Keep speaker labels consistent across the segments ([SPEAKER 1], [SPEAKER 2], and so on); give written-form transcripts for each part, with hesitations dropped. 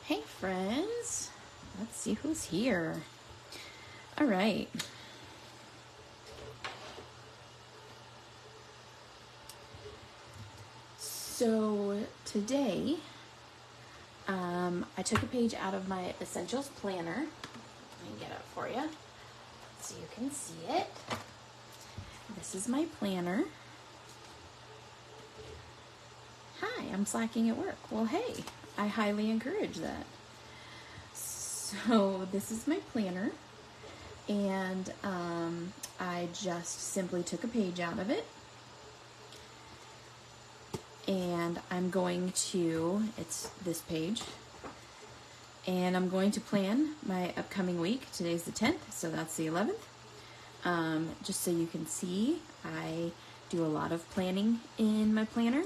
[SPEAKER 1] Hey friends, let's see who's here. All right. So today, I took a page out of my Essentials Planner. Let me get it for you so you can see it. This is my planner. Hi, I'm slacking at work. Well, hey, I highly encourage that. So this is my planner, and I just simply took a page out of it, and I'm going to, it's this page, and I'm going to plan my upcoming week. Today's the 10th, so that's the 11th. Just so you can see, I do a lot of planning in my planner,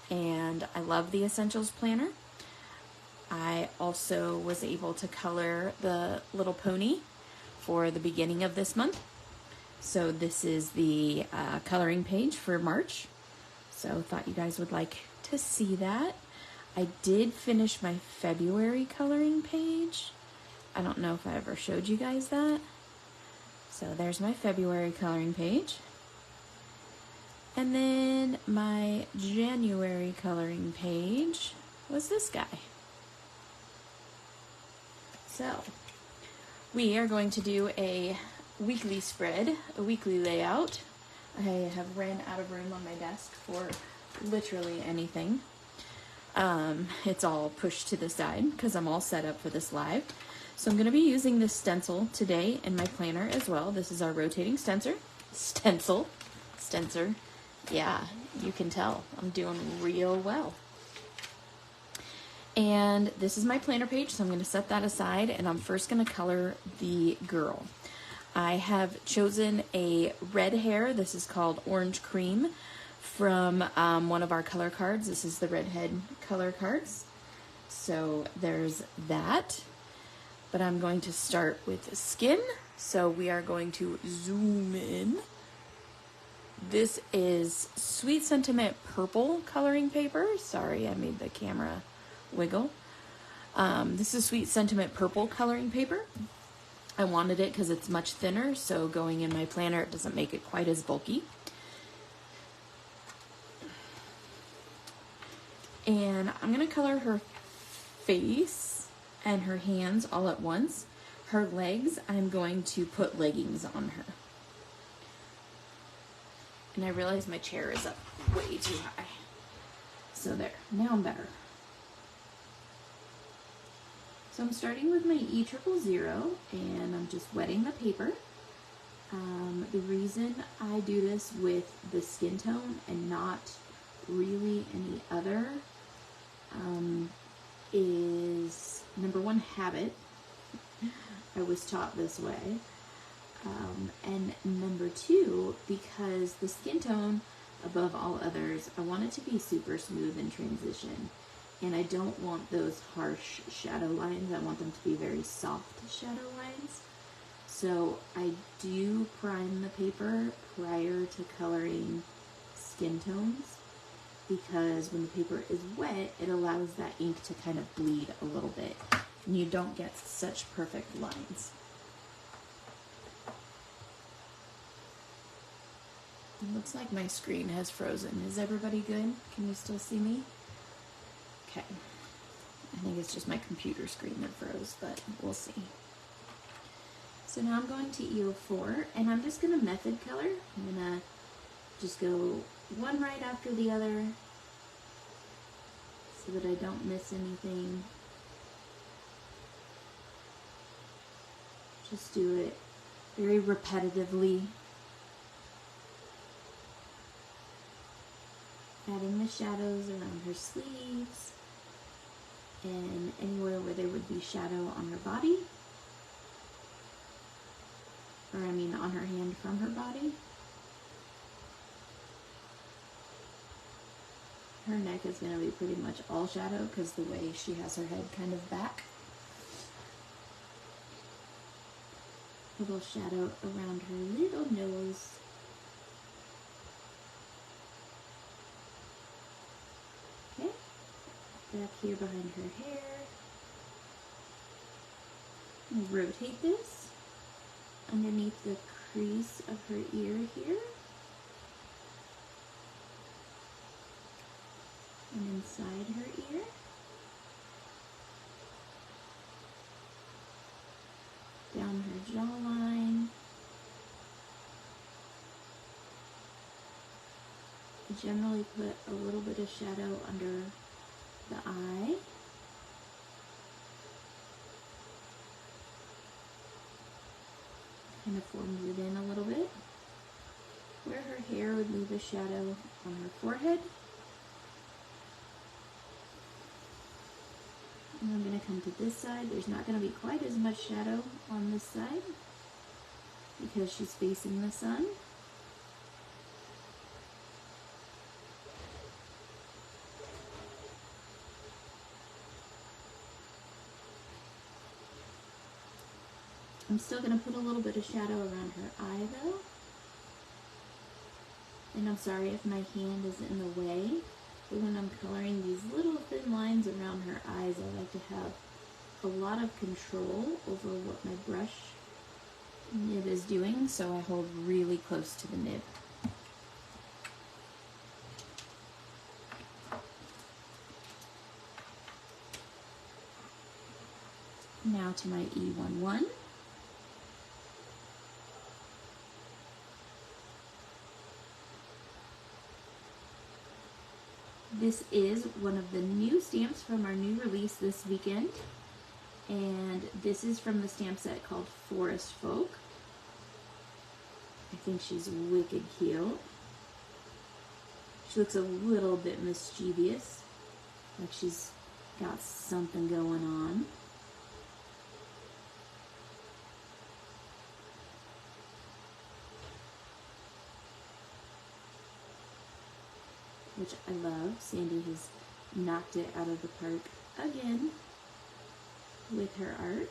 [SPEAKER 1] and I love the Essentials Planner. I also was able to color the little pony for the beginning of this month. So this is the coloring page for March. So thought you guys would like to see that. I did finish my February coloring page. I don't know if I ever showed you guys that. So there's my February coloring page. And then my January coloring page was this guy. So we are going to do a weekly spread, a weekly layout. I have ran out of room on my desk for literally anything. It's all pushed to the side because I'm all set up for this live. So I'm going to be using this stencil today in my planner as well. This is our rotating stencil. Yeah, you can tell I'm doing real well. And this is my planner page, so I'm going to set that aside, and I'm first going to color the girl. I have chosen a red hair. This is called Orange Cream from one of our color cards. This is the Redhead color cards. So there's that. But I'm going to start with skin. So we are going to zoom in. This is Sweet Sentiment Purple coloring paper. Sorry, I made the camera wiggle. This is Sweet Sentiment Purple coloring paper. I wanted it because it's much thinner, so going in my planner it doesn't make it quite as bulky. And I'm going to color her face and her hands all at once. Her legs, I'm going to put leggings on her. And I realize my chair is up way too high. So there, now I'm better. So I'm starting with my E000, and I'm just wetting the paper. The reason I do this with the skin tone and not really any other is, number one, habit. I was taught this way. And number two, because the skin tone, above all others, I want it to be super smooth in transition. And I don't want those harsh shadow lines. I want them to be very soft shadow lines. So I do prime the paper prior to coloring skin tones, because when the paper is wet, it allows that ink to kind of bleed a little bit, and you don't get such perfect lines. It looks like my screen has frozen. Is everybody good? Can you still see me? Okay. I think it's just my computer screen that froze, but we'll see. So now I'm going to E04, and I'm just going to method color. I'm going to just go one right after the other so that I don't miss anything. Just do it very repetitively. Adding the shadows around her sleeves and anywhere where there would be shadow on her body, or I mean on her hand from her body. Her neck is going to be pretty much all shadow because the way she has her head kind of back. A little shadow around her little nose. Okay, back here behind her hair. I'm going to rotate this underneath the crease of her ear here. And inside her ear. Down her jawline. I generally put a little bit of shadow under the eye. Kind of forms it in a little bit. Where her hair would leave a shadow on her forehead. And I'm going to come to this side. There's not going to be quite as much shadow on this side because she's facing the sun. I'm still going to put a little bit of shadow around her eye though. And I'm sorry if my hand is in the way, but when I'm coloring these little thin lines around her eyes, I like to have a lot of control over what my brush nib is doing, so I hold really close to the nib. Now to my E11. This is one of the new stamps from our new release this weekend, and this is from the stamp set called Forest Folk. I think she's wicked cute. She looks a little bit mischievous, like she's got something going on. Which I love. Sandy has knocked it out of the park again with her art.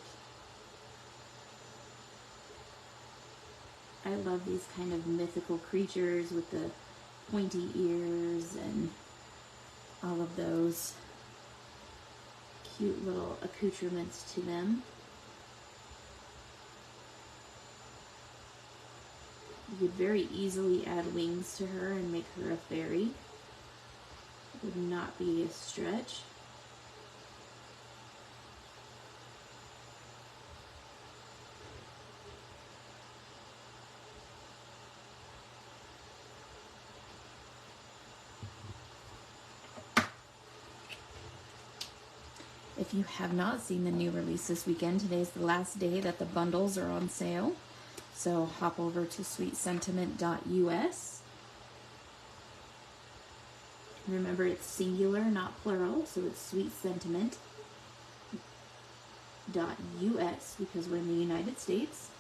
[SPEAKER 1] I love these kind of mythical creatures with the pointy ears and all of those cute little accoutrements to them. You could very easily add wings to her and make her a fairy. Would not be a stretch. If you have not seen the new release this weekend, today's the last day that the bundles are on sale. So hop over to sweetsentiment.us. Remember, it's singular, not plural, so it's sweetsentiment.us because we're in the United States.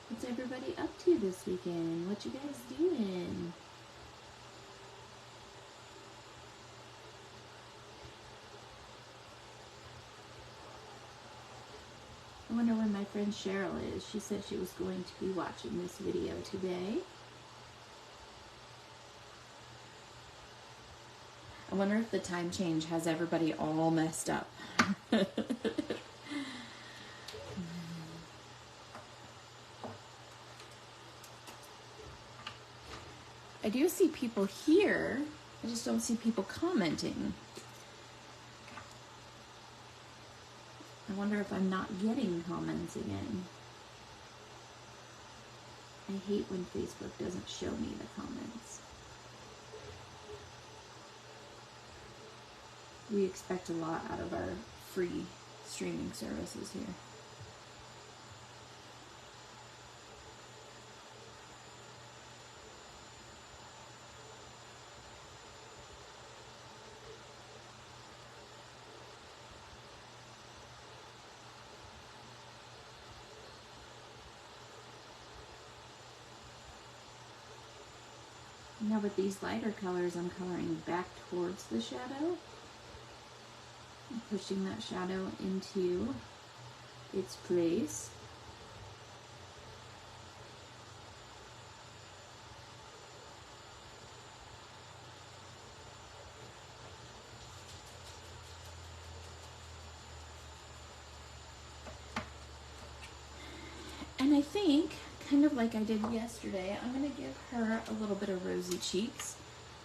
[SPEAKER 1] What's everybody up to this weekend? What you guys doing? I wonder where my friend Cheryl is. She said she was going to be watching this video today. I wonder if the time change has everybody all messed up. I do see people here. I just don't see people commenting. I wonder if I'm not getting comments again. I hate when Facebook doesn't show me the comments. We expect a lot out of our free streaming services here. Now with these lighter colors, I'm coloring back towards the shadow. I'm pushing that shadow into its place. And I think, kind of like I did yesterday, I'm going to give her a little bit of rosy cheeks.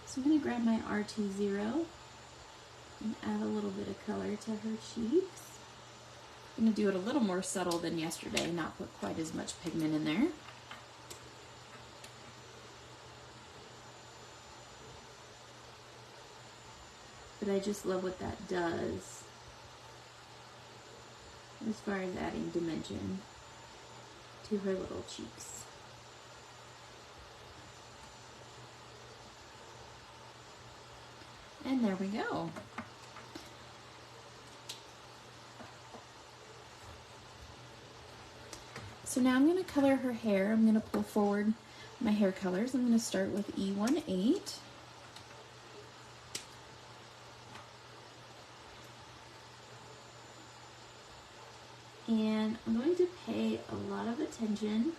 [SPEAKER 1] So I'm going to grab my RT0 and add a little bit of color to her cheeks. I'm going to do it a little more subtle than yesterday, not put quite as much pigment in there. But I just love what that does as far as adding dimension to her little cheeks. And there we go. So now I'm going to color her hair. I'm going to pull forward my hair colors. I'm going to start with E18. And I'm going to pay a lot of attention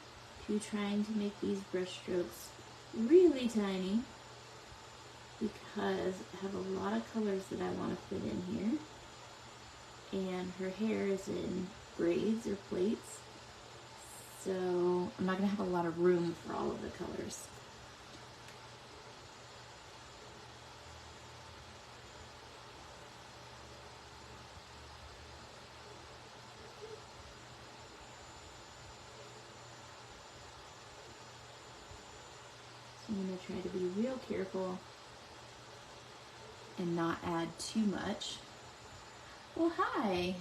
[SPEAKER 1] to trying to make these brush strokes really tiny because I have a lot of colors that I want to fit in here. And her hair is in braids or plaits, so I'm not going to have a lot of room for all of the colors. So I'm going to try to be real careful and not add too much. Well, hi.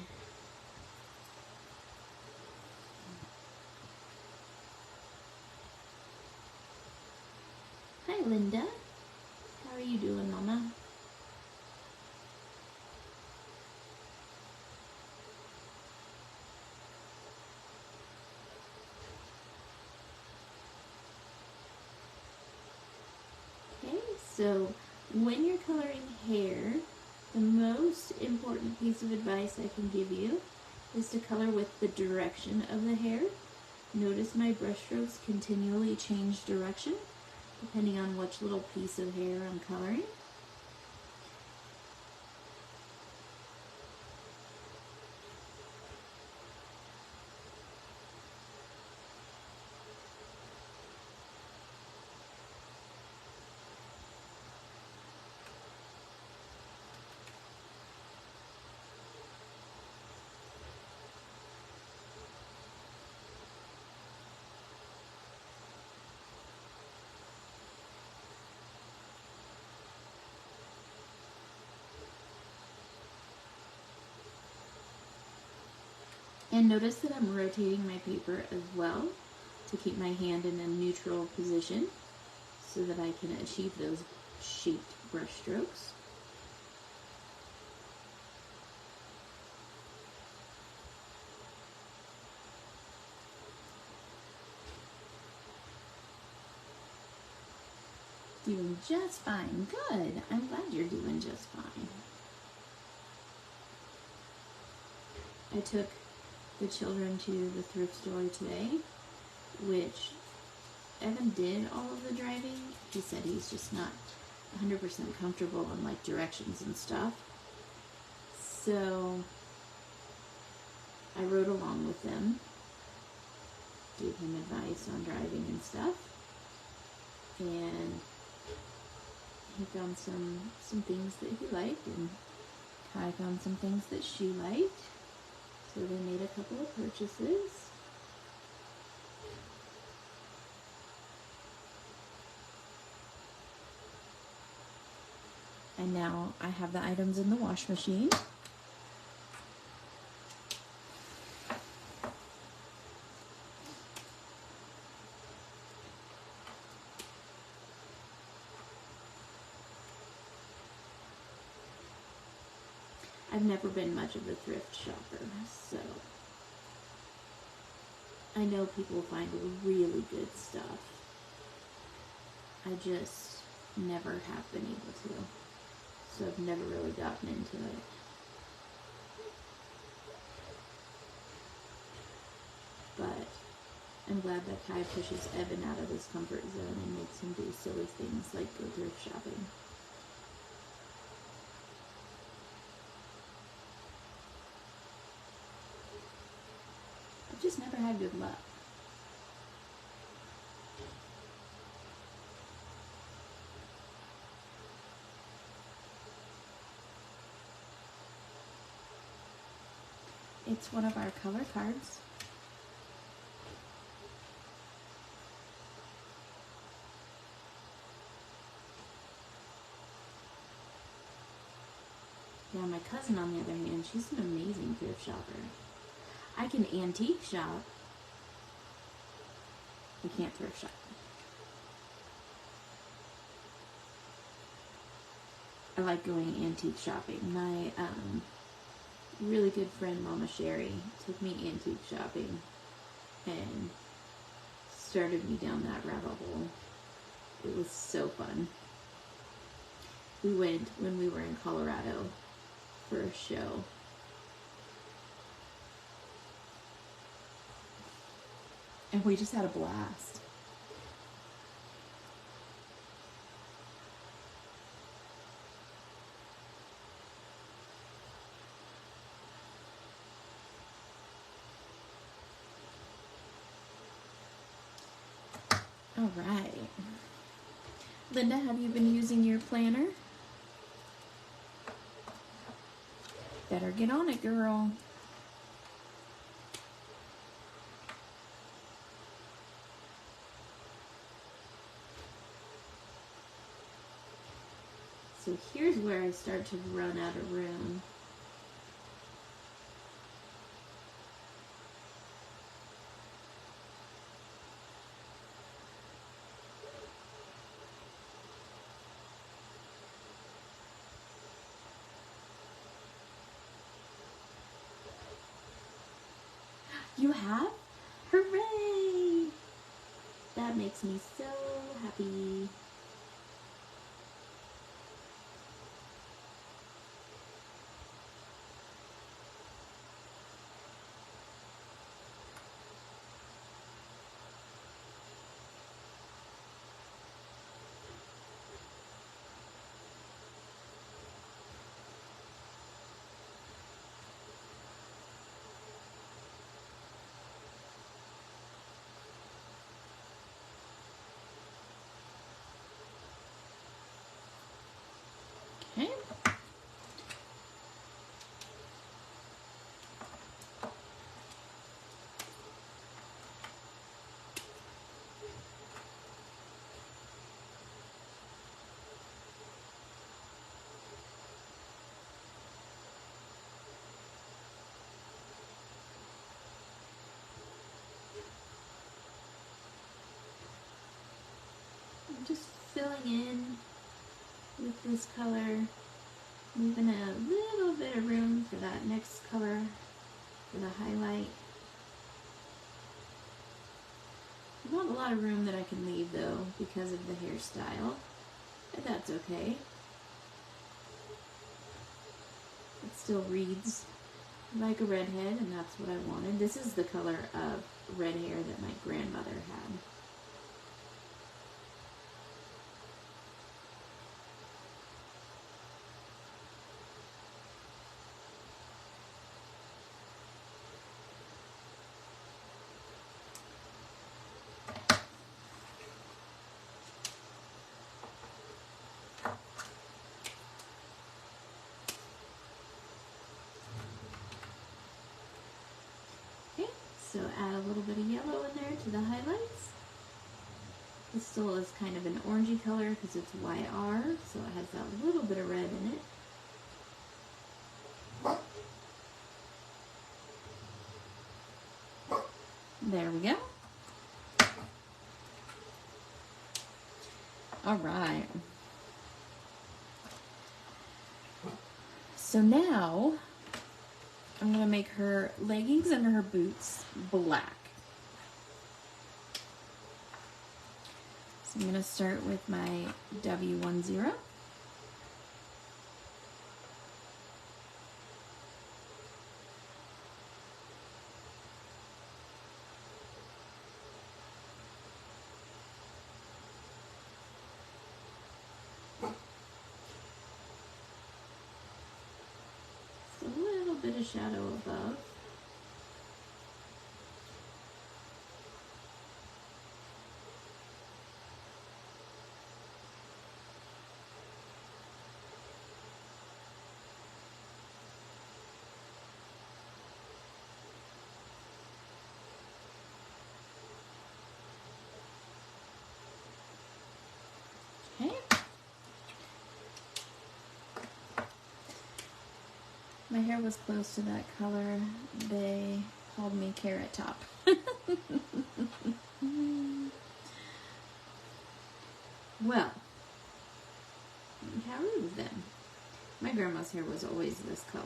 [SPEAKER 1] Hi, Linda. How are you doing, Mama? Okay, so when you're coloring hair, the most important piece of advice I can give you is to color with the direction of the hair. Notice my brush strokes continually change direction depending on which little piece of hair I'm coloring. And notice that I'm rotating my paper as well to keep my hand in a neutral position so that I can achieve those shaped brush strokes. Doing just fine. Good. I'm glad you're doing just fine. I took the children to the thrift store today, which Evan did all of the driving. He said he's just not 100% comfortable in like directions and stuff. So I rode along with them, gave him advice on driving and stuff, and he found some things that he liked, and Kai found some things that she liked. So they made a couple of purchases. And now I have the items in the wash machine. I've never been much of a thrift shopper, so I know people find really good stuff. I just never have been able to, so I've never really gotten into it. I'm glad that Kai pushes Evan out of his comfort zone and makes him do silly things like go thrift shopping. I've just never had good luck. It's one of our color cards. Yeah, my cousin, on the other hand, she's an amazing thrift shopper. I can antique shop. I can't thrift shop. I like going antique shopping. My really good friend, Mama Sherry, took me antique shopping and started me down that rabbit hole. It was so fun. We went when we were in Colorado for a show. And we just had a blast. All right. Linda, have you been using your planner? Better get on it, girl. So here's where I start to run out of room. You have? Hooray! That makes me so happy. Okay. I'm just filling in with this color, leaving a little bit of room for that next color for the highlight. Not a lot of room that I can leave though because of the hairstyle, but that's okay. It still reads like a redhead, and that's what I wanted. This is the color of red hair that my grandmother had. So add a little bit of yellow in there to the highlights. This still is kind of an orangey color because it's YR, so it has that little bit of red in it. There we go. All right. So now I'm going to make her leggings and her boots black. So I'm going to start with my W10. bit of shadow above. Okay. My hair was close to that color. They called me Carrot Top. Well, how rude of them. My grandma's hair was always this color.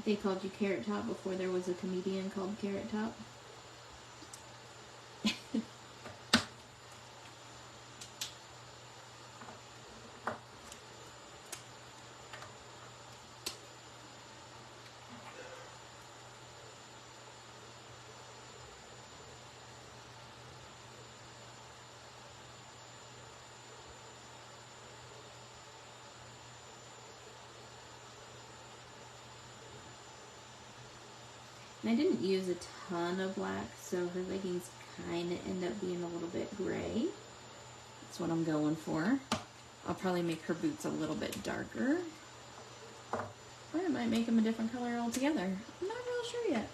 [SPEAKER 1] They called you Carrot Top before there was a comedian called Carrot Top. And I didn't use a ton of black, so her leggings kind of end up being a little bit gray. That's what I'm going for. I'll probably make her boots a little bit darker. Or I might make them a different color altogether. I'm not real sure yet.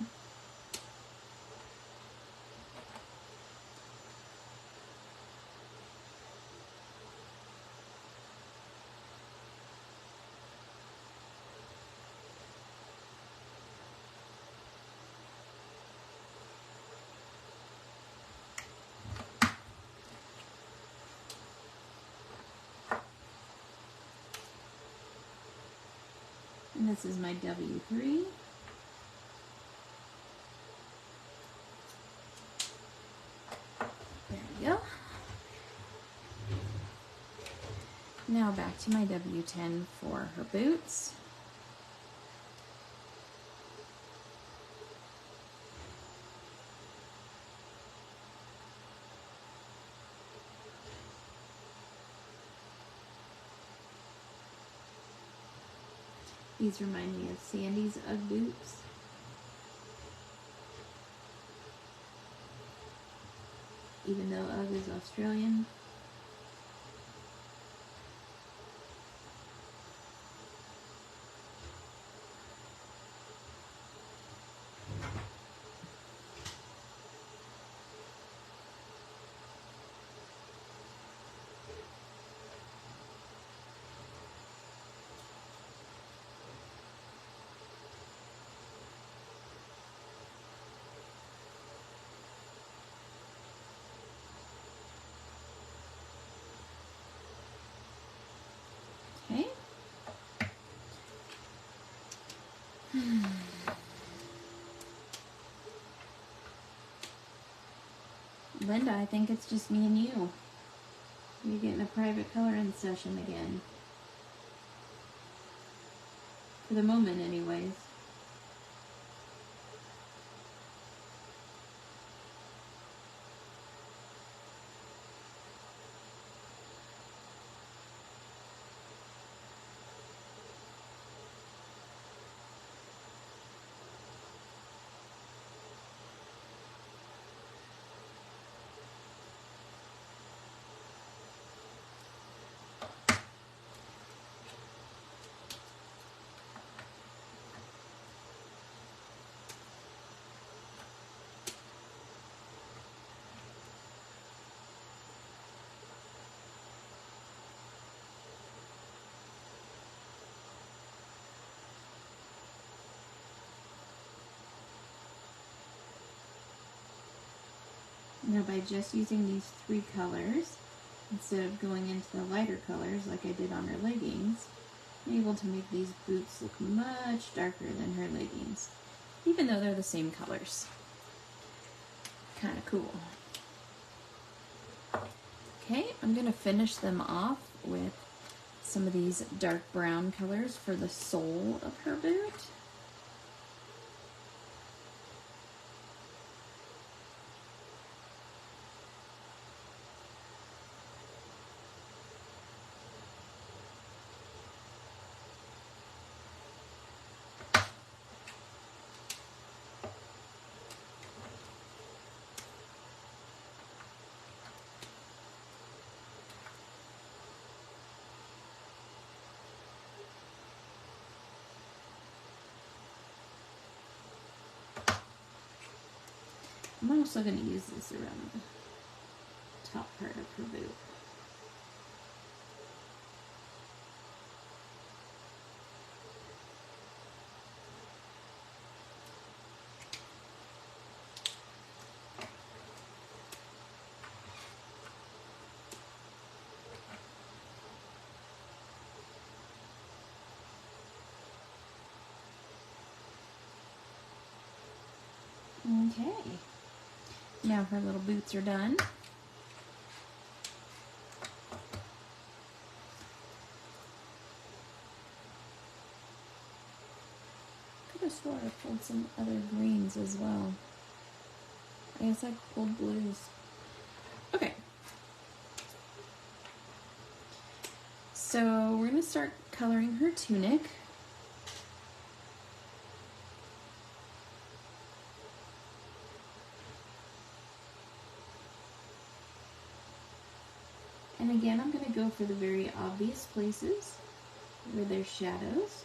[SPEAKER 1] And this is my W3. There we go. Now back to my W10 for her boots. These remind me of Sandy's Ugg boots. Even though Ugg is Australian. Okay. Linda, I think it's just me and you. You're getting a private coloring session again. For the moment, anyways. Now by just using these three colors, instead of going into the lighter colors like I did on her leggings, I'm able to make these boots look much darker than her leggings, even though they're the same colors. Kind of cool. Okay, I'm going to finish them off with some of these dark brown colors for the sole of her boot. I'm also going to use this around the top part of her boot. Okay, now her little boots are done. Could have swore I pulled some other greens as well. I guess I pulled blues. Okay, so we're going to start coloring her tunic. And again, I'm going to go for the very obvious places where there's shadows.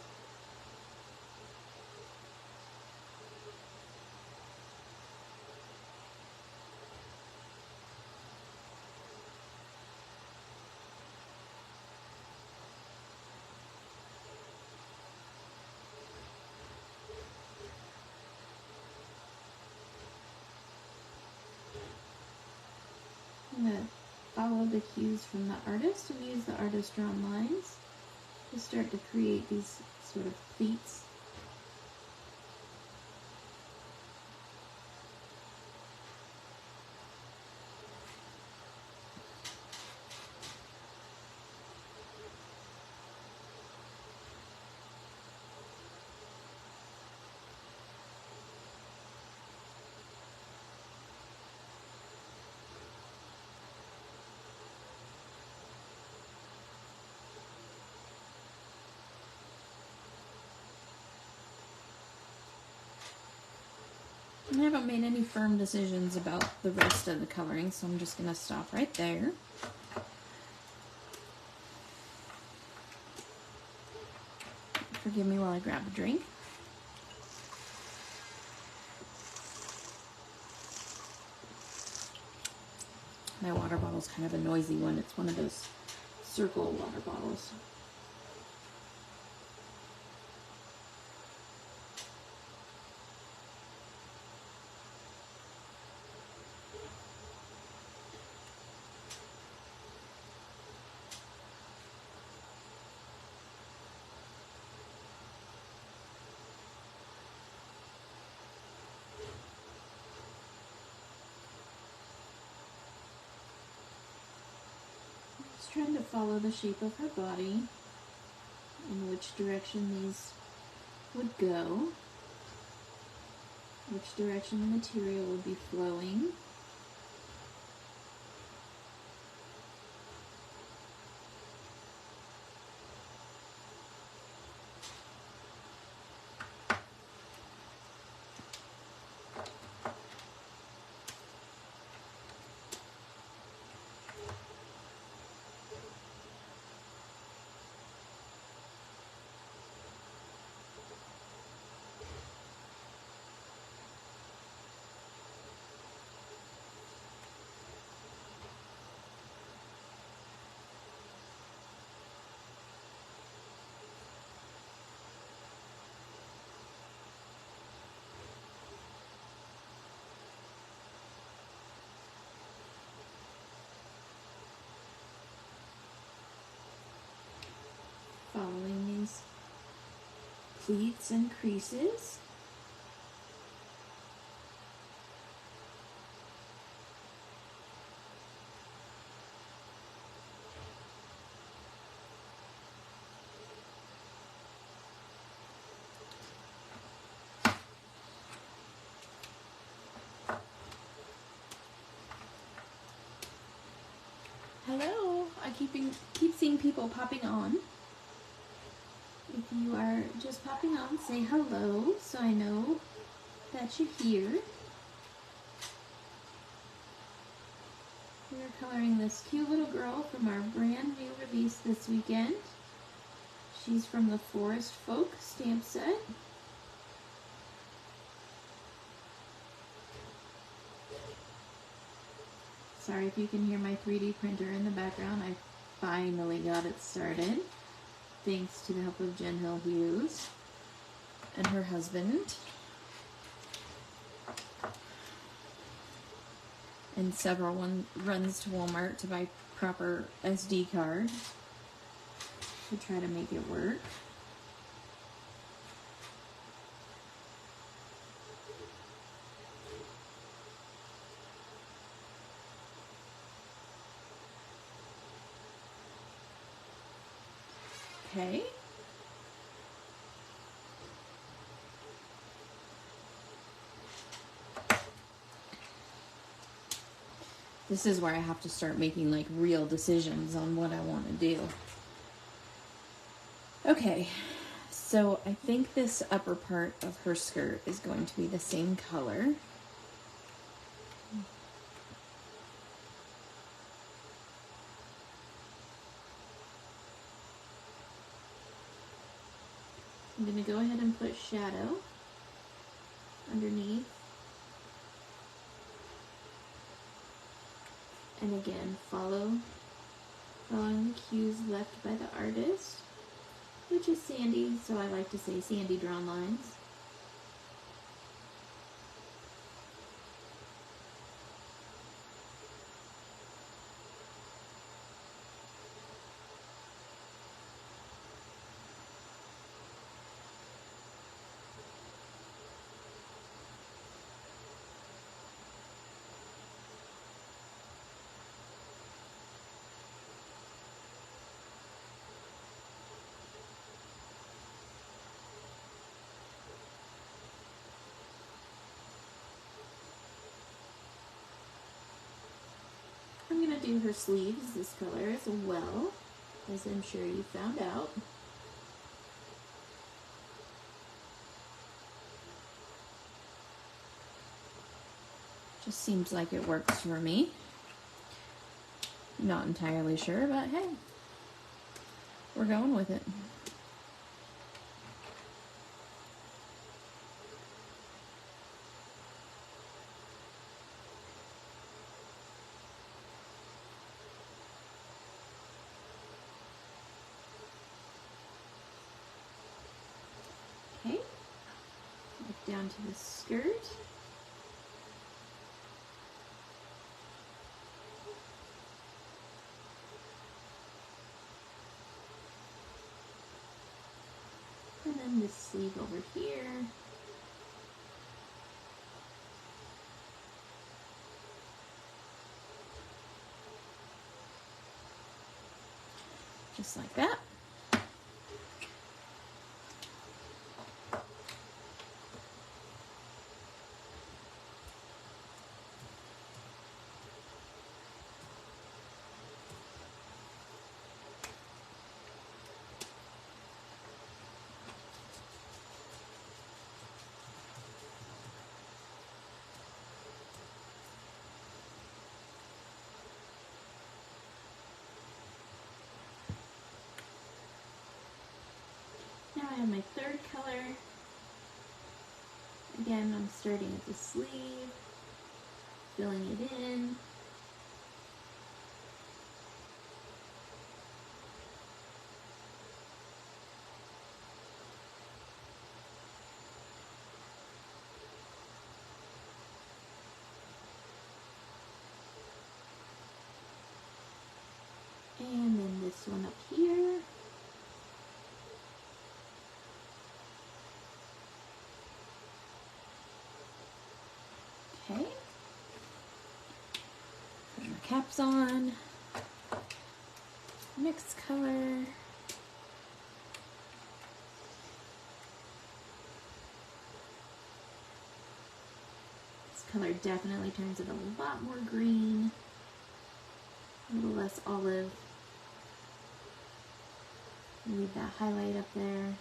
[SPEAKER 1] I'm going to follow the cues from the artist and use the artist drawn lines to start to create these sort of pleats. I haven't made any firm decisions about the rest of the coloring, so I'm just going to stop right there. Forgive me while I grab a drink. My water bottle is kind of a noisy one. It's one of those circle water bottles. Trying to follow the shape of her body and which direction these would go, which direction the material would be flowing. Following these pleats and creases. Hello, I keep seeing people popping on. If you are just popping on, say hello so I know that you're here. We are coloring this cute little girl from our brand new release this weekend. She's from the Forest Folk stamp set. Sorry if you can hear my 3D printer in the background. I finally got it started, thanks to the help of Jen Hill Hughes and her husband. And several runs to Walmart to buy proper SD card to try to make it work. Okay. This is where I have to start making like real decisions on what I want to do. Okay, so I think this upper part of her skirt is going to be the same color. I'm going to go ahead and put shadow underneath. And again, following the cues left by the artist, which is Sandy, so I like to say Sandy Drawn Lines. I'm going to do her sleeves this color as well, as I'm sure you found out. Just seems like it works for me. Not entirely sure, but hey, we're going with it. Okay, down to the skirt. And then this sleeve over here. Just like that. Now I have my third color. Again, I'm starting at the sleeve, filling it in. And then this one up here. Okay. Put our caps on. Next color. This color definitely turns it a lot more green. A little less olive. Leave that highlight up there.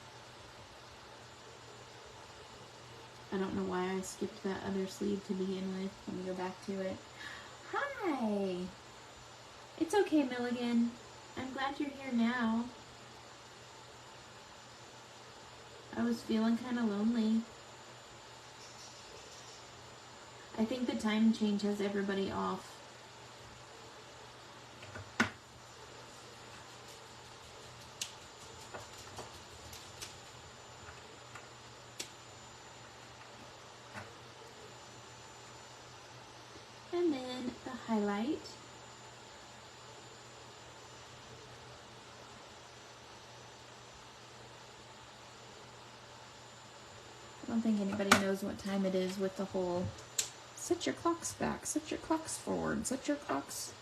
[SPEAKER 1] I don't know why I skipped that other sleeve to begin with. Let me go back to it. Hi! It's okay, Milligan. I'm glad you're here now. I was feeling kind of lonely. I think the time change has everybody off. and then the highlight. I don't think anybody knows what time it is with the whole set your clocks back, set your clocks forward, set your clocks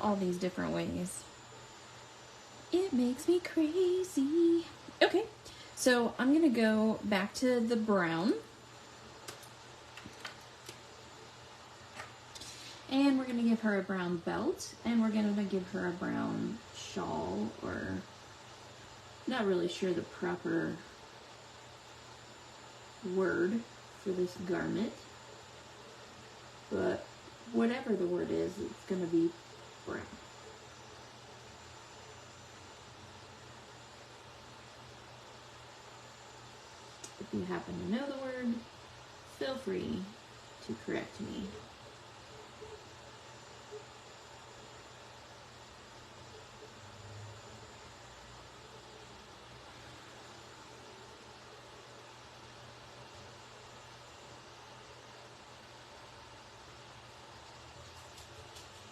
[SPEAKER 1] all these different ways. It makes me crazy. Okay, so I'm gonna go back to the brown. And we're gonna give her a brown belt, and we're gonna give her a brown shawl, or not really sure the proper word for this garment, but whatever the word is, it's going to be brown. If you happen to know the word, feel free to correct me.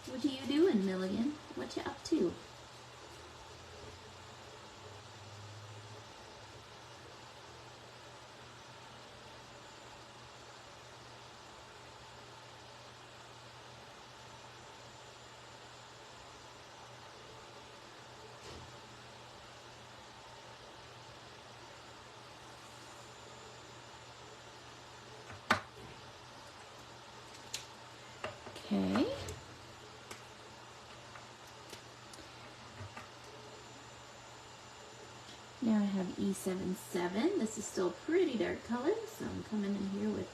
[SPEAKER 1] What are you doing, Milligan? What you up to? Okay. Now I have E77. This is still pretty dark color, so I'm coming in here with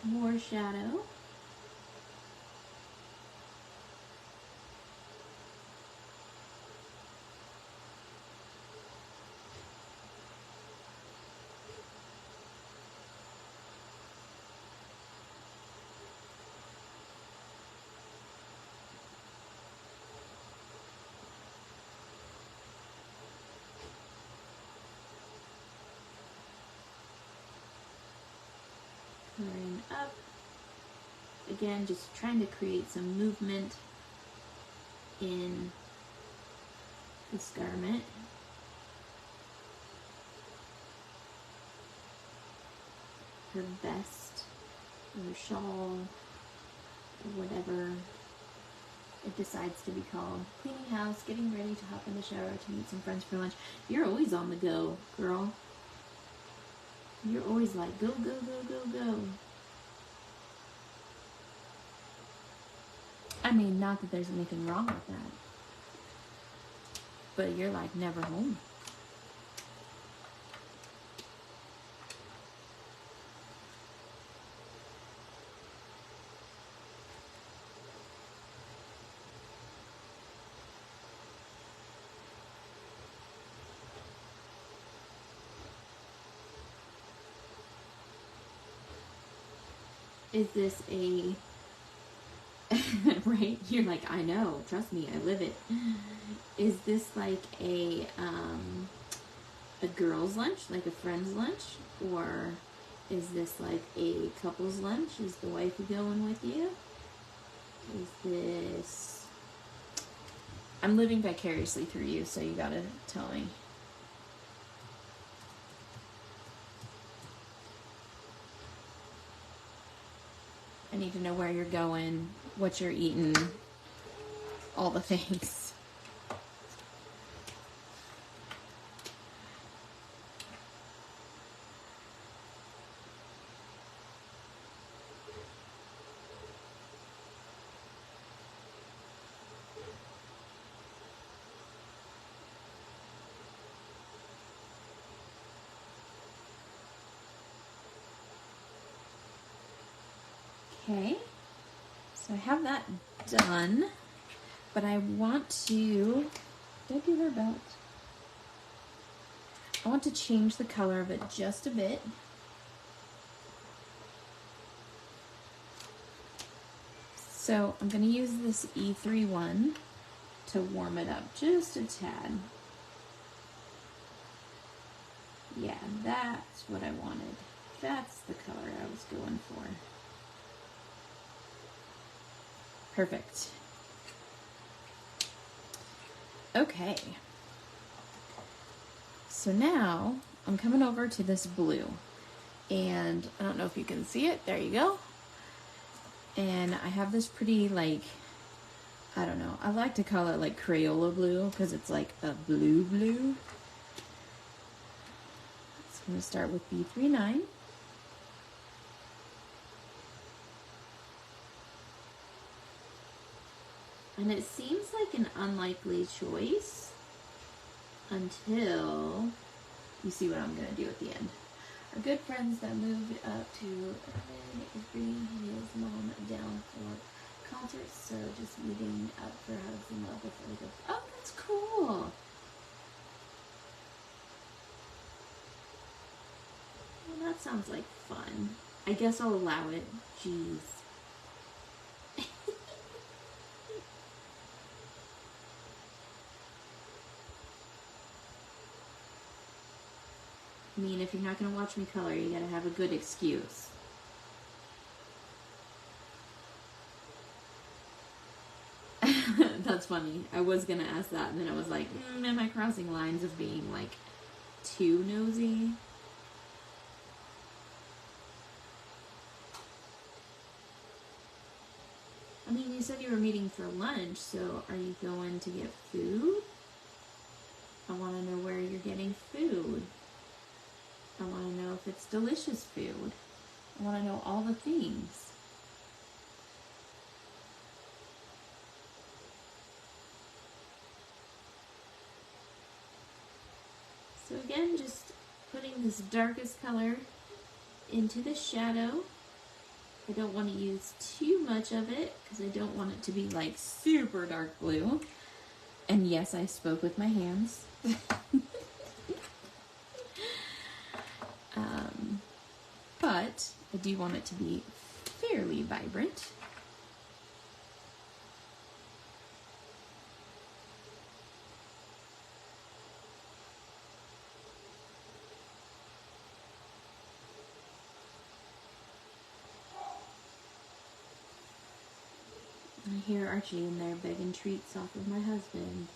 [SPEAKER 1] more shadow. Coloring up. Again, just trying to create some movement in this garment. Her vest, or shawl, or whatever it decides to be called. Cleaning house, getting ready to hop in the shower to meet some friends for lunch. You're always on the go, girl. You're always like, go, go, go, go, go. I mean, not that there's anything wrong with that. But you're like never home. Is this a, right? You're like, I know, trust me, I live it. Is this like a girl's lunch, like a friend's lunch? Or is this like a couple's lunch? Is the wifey going with you? Is this, I'm living vicariously through you, so you gotta tell me. I need to know where you're going, what you're eating, all the things. Okay, so I have that done, but I want to, did I do her belt? I want to change the color of it just a bit. So I'm going to use this E3 one to warm it up just a tad. Yeah, that's what I wanted. That's the color I was going for. Perfect. Okay. So now I'm coming over to this blue. And I don't know if you can see it. There you go. And I have this pretty, like, I don't know. I like to call it like Crayola blue because it's like a blue blue. So I'm going to start with B39. And it seems like an unlikely choice until you see what I'm going to do at the end. Our good friends that moved up to Urban is bringing his mom down for concerts, so just meeting up for hugs and love before they go. Oh, that's cool. Well, that sounds like fun. I guess I'll allow it. Jeez. I mean, if you're not going to watch me color, you got to have a good excuse. That's funny. I was going to ask that, and then I was like, am I crossing lines of being, like, too nosy? I mean, you said you were meeting for lunch, so are you going to get food? I want to know where you're getting food. I want to know if it's delicious food. I want to know all the things. So again, just putting this darkest color into the shadow. I don't want to use too much of it because I don't want it to be like super dark blue. And yes, I spoke with my hands. But I do want it to be fairly vibrant. I hear Archie in there begging treats off of my husband.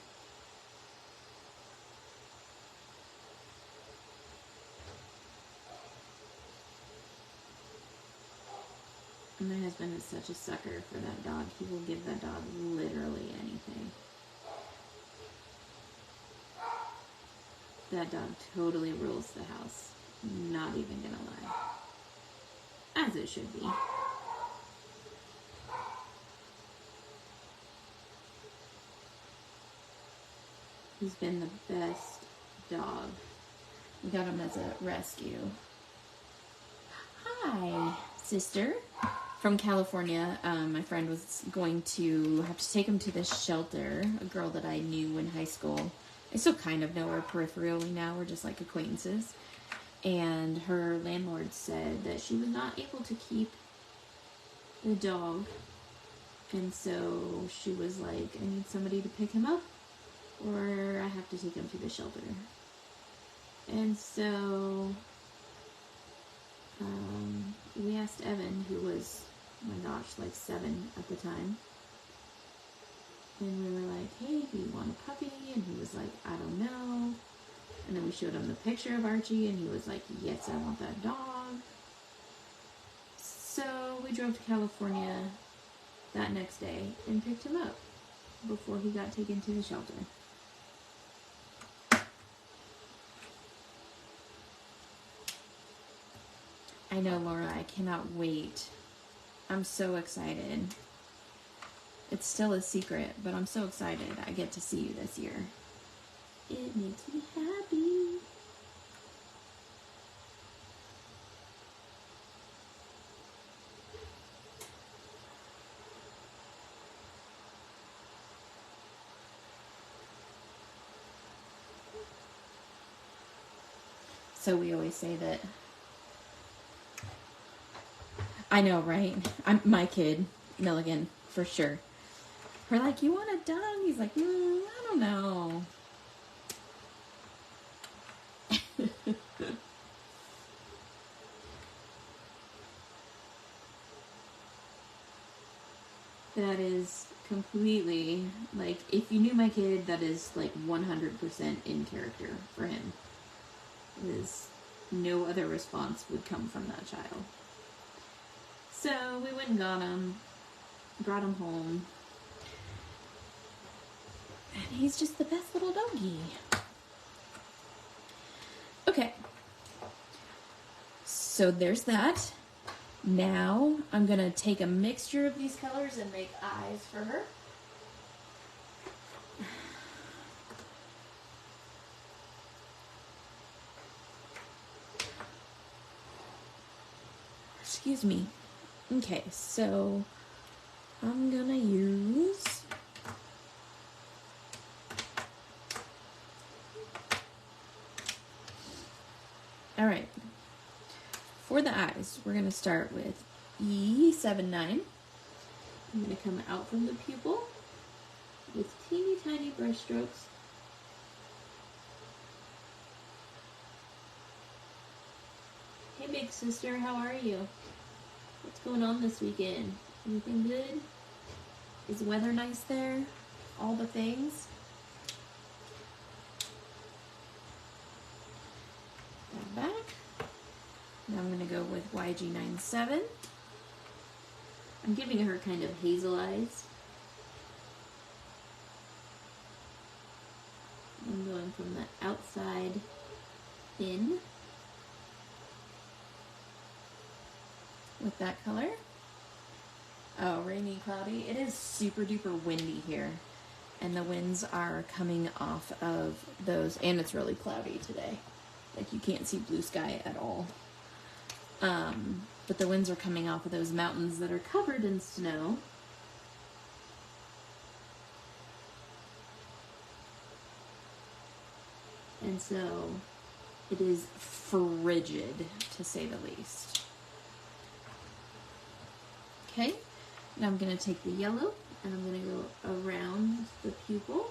[SPEAKER 1] My husband is such a sucker for that dog. He will give that dog literally anything. That dog totally rules the house. Not even gonna lie. As it should be. He's been the best dog. We got him as a rescue. Hi, sister. From California, my friend was going to have to take him to this shelter, a girl that I knew in high school. I still kind of know her peripherally now, we're just like acquaintances. And her landlord said that she was not able to keep the dog. And so she was like, I need somebody to pick him up or I have to take him to the shelter. And so we asked Evan, who was, oh my gosh, like 7 at the time. And we were like, hey, do you want a puppy? And he was like, I don't know. And then we showed him the picture of Archie, and he was like, yes, I want that dog. So we drove to California that next day and picked him up before he got taken to the shelter. I know, Laura, I cannot wait. I'm so excited. It's still a secret, but I'm so excited I get to see you this year. It makes me happy. So we always say that. I know, right? I'm my kid, Milligan, for sure. We're like, you want a dog? He's like, I don't know. that is completely, like, if you knew my kid, that is like 100% in character for him. No other response would come from that child. So we went and got him, brought him home, and he's just the best little doggy. Okay, so there's that. Now I'm gonna take a mixture of these colors and make eyes for her. Excuse me. Okay, so I'm gonna use all right. For the eyes, we're gonna start with E79. I'm gonna come out from the pupil with teeny tiny brush strokes. Hey big sister, how are you? What's going on this weekend? Anything good? Is the weather nice there? All the things? That back. Now I'm going to go with YG97. I'm giving her kind of hazel eyes. I'm going from the outside in with that color. Oh, rainy, cloudy. It is super duper windy here, and the winds are coming off of those, and it's really cloudy today. Like, you can't see blue sky at all. But the winds are coming off of those mountains that are covered in snow. And so it is frigid, to say the least. Okay, now I'm going to take the yellow and I'm going to go around the pupil.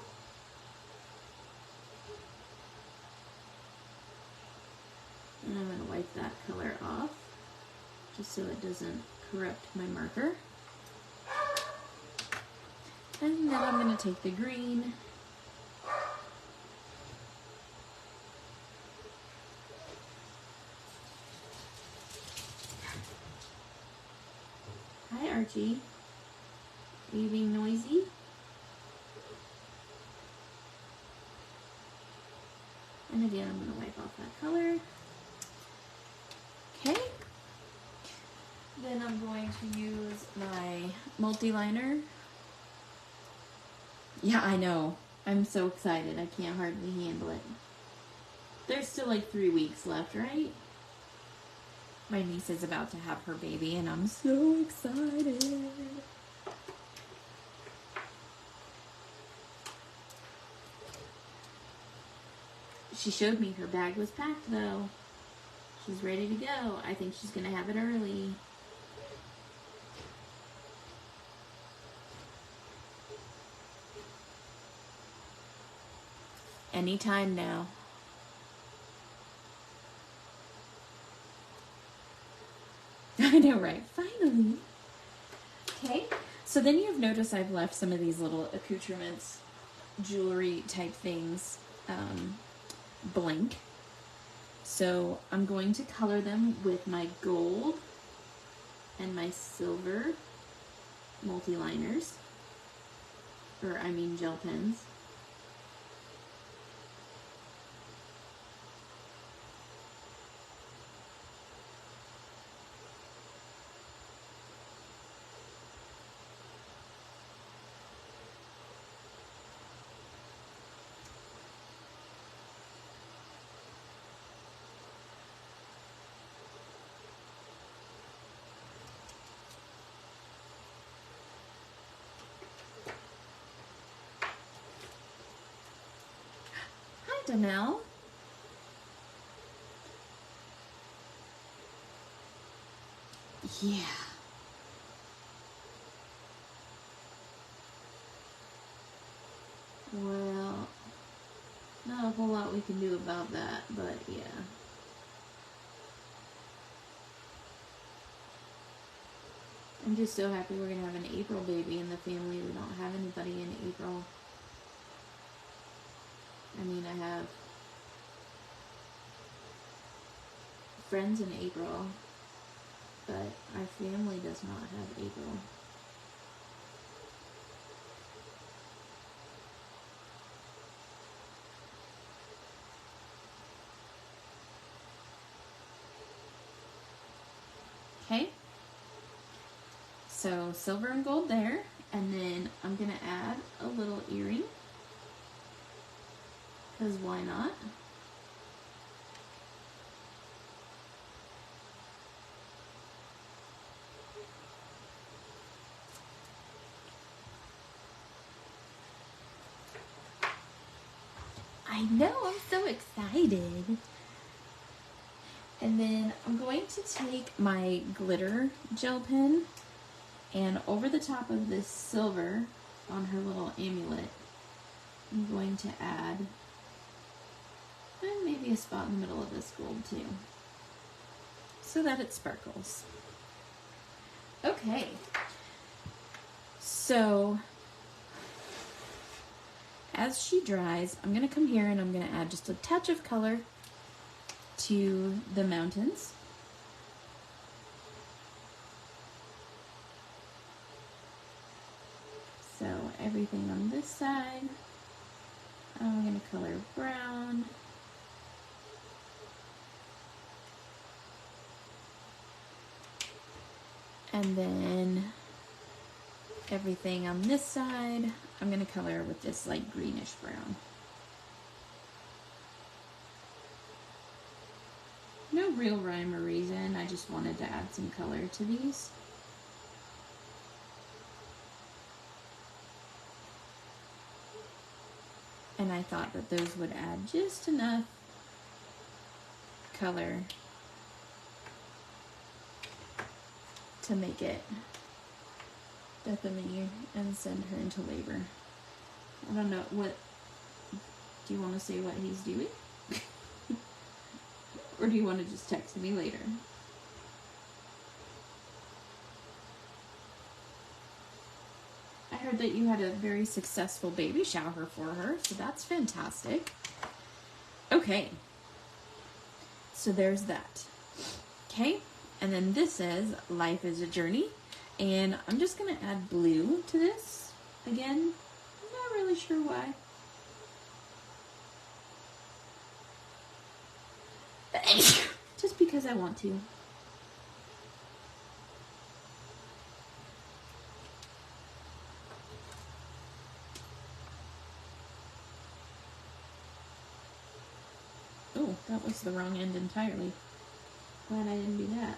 [SPEAKER 1] And I'm going to wipe that color off, just so it doesn't corrupt my marker. And then I'm going to take the green Hi Archie, are you being noisy? And again, I'm going to wipe off that color. Okay. Then I'm going to use my multi-liner. Yeah, I know. I'm so excited. I can't hardly handle it. There's still like 3 weeks left, right? My niece is about to have her baby, and I'm so excited. She showed me her bag was packed, though. She's ready to go. I think she's going to have it early. Anytime now. I know, right? Finally. Okay, so then you've noticed I've left some of these little accoutrements, jewelry type things, blank. So I'm going to color them with my gold and my silver multi-liners, or I mean gel pens. Danelle. Yeah. Well, not a whole lot we can do about that, but yeah. I'm just so happy we're going to have an April baby in the family. We don't have anybody in April. I mean, I have friends in April, but our family does not have April. Okay, so silver and gold there, and then I'm going to add a little earring, because why not? I know, I'm so excited. And then I'm going to take my glitter gel pen and over the top of this silver on her little amulet, I'm going to add maybe a spot in the middle of this gold too, so that it sparkles. Okay, so as she dries, I'm going to come here and I'm going to add just a touch of color to the mountains. So everything on this side, I'm going to color brown. And then everything on this side, I'm going to color with this like greenish brown. No real rhyme or reason, I just wanted to add some color to these. And I thought that those would add just enough color to make it definitely and send her into labor. I don't know, what, do you want to say what he's doing? Or do you want to just text me later? I heard that you had a very successful baby shower for her, so that's fantastic. Okay, so there's that. Okay, and then this is Life is a Journey, and I'm just going to add blue to this. Again, I'm not really sure why. Just because I want to. Oh, that was the wrong end entirely. Glad I didn't do that.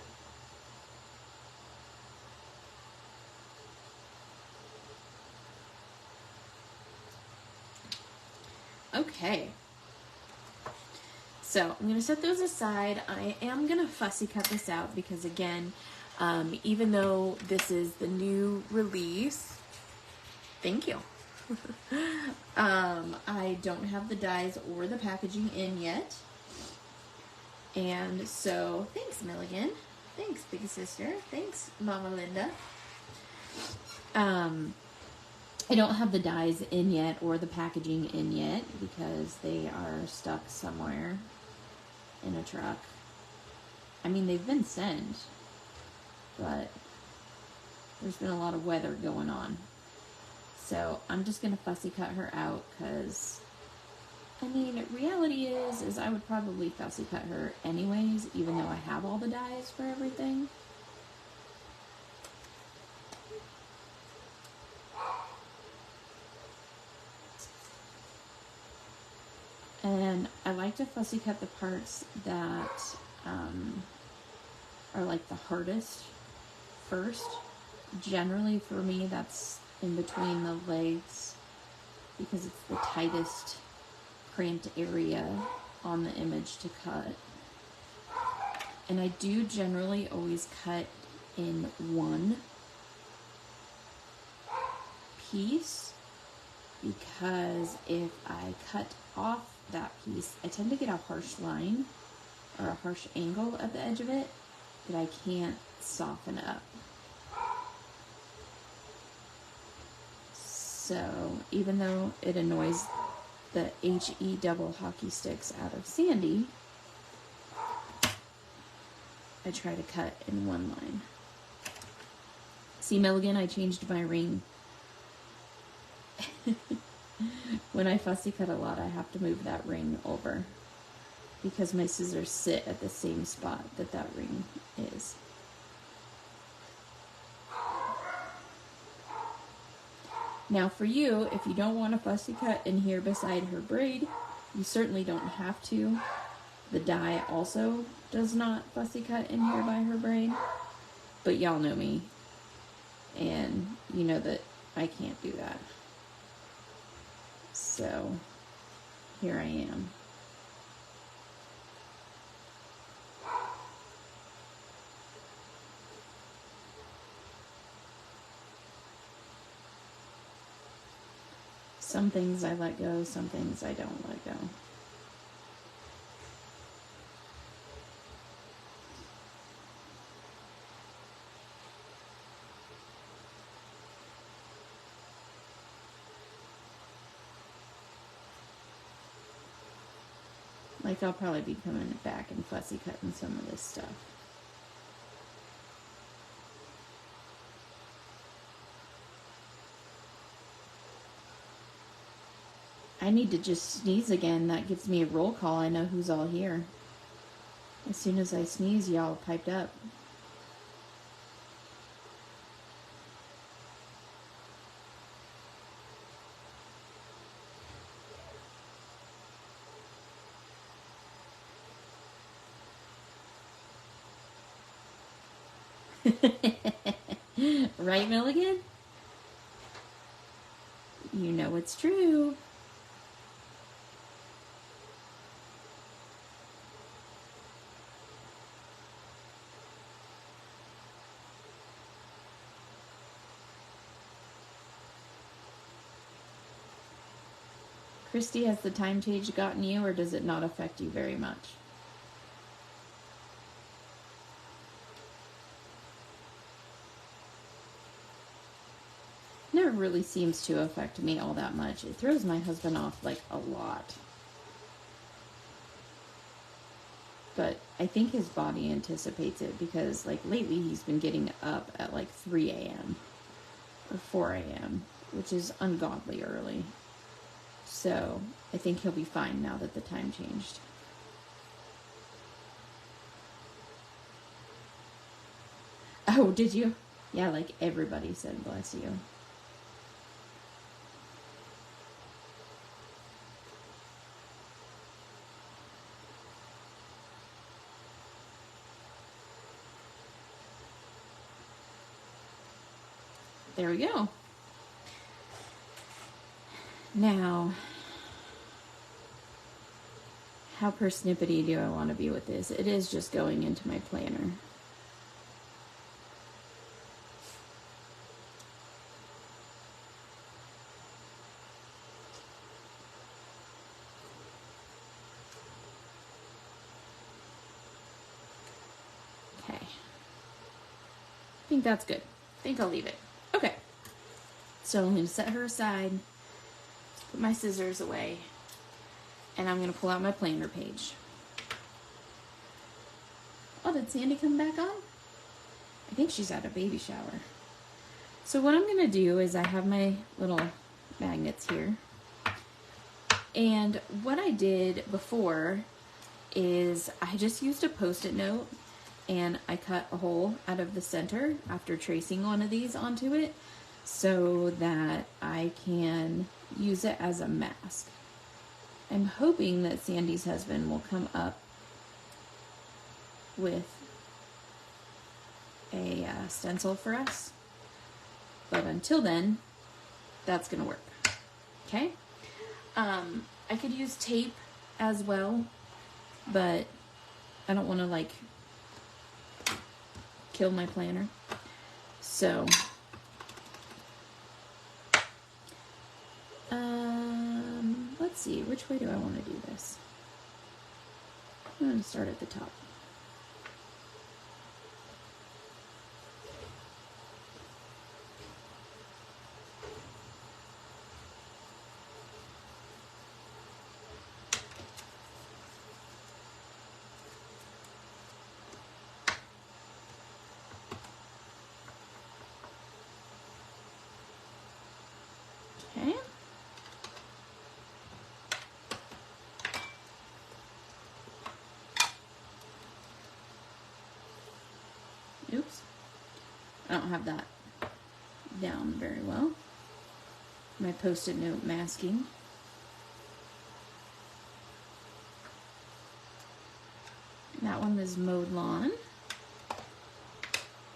[SPEAKER 1] Okay. So I'm going to set those aside. I am going to fussy cut this out because, again, even though this is the new release, thank you. I don't have the dies or the packaging in yet. And so, thanks, Milligan. Thanks, big sister. Thanks, Mama Linda. I don't have the dies in yet or the packaging in yet because they are stuck somewhere in a truck. I mean, they've been sent, but there's been a lot of weather going on. So I'm just going to fussy cut her out because, I mean, reality is I would probably fussy cut her anyways, even though I have all the dies for everything. And I like to fussy cut the parts that are like the hardest first. Generally for me, that's in between the legs because it's the tightest cramped area on the image to cut. And I do generally always cut in one piece because if I cut off that piece, I tend to get a harsh line or a harsh angle at the edge of it that I can't soften up. So even though it annoys the HE double hockey sticks out of Sandy, I try to cut in one line. See, Milligan, I changed my ring. When I fussy cut a lot, I have to move that ring over because my scissors sit at the same spot that that ring is. Now for you, if you don't want a fussy cut in here beside her braid, you certainly don't have to. The die also does not fussy cut in here by her braid, but y'all know me, and you know that I can't do that. So here I am. Some things I let go, some things I don't let go. Like, I'll probably be coming back and fussy cutting some of this stuff. I need to just sneeze again. That gives me a roll call. I know who's all here. As soon as I sneeze, y'all piped up. Right, Milligan? You know it's true. Christy, has the time change gotten you, or does it not affect you very much? Never really seems to affect me all that much. It throws my husband off like a lot. But I think his body anticipates it because like lately he's been getting up at like 3 a.m. or 4 a.m., which is ungodly early. So I think he'll be fine now that the time changed. Oh, did you? Yeah, like everybody said bless you. There we go. Now, how persnippety do I want to be with this? It is just going into my planner. Okay. I think that's good. I think I'll leave it. Okay. So I'm going to set her aside, put my scissors away, and I'm going to pull out my planner page. Oh, did Sandy come back on? I think she's at a baby shower. So what I'm going to do is I have my little magnets here. And what I did before is I just used a Post-it note and I cut a hole out of the center after tracing one of these onto it so that I can use it as a mask. I'm hoping that Sandy's husband will come up with a stencil for us. But until then, that's gonna work. Okay? I could use tape as well, but I don't want to like kill my planner. So let's see, which way do I want to do this? I'm going to start at the top. Okay. Oops. I don't have that down very well. My Post-it note masking. That one is Mowed Lawn.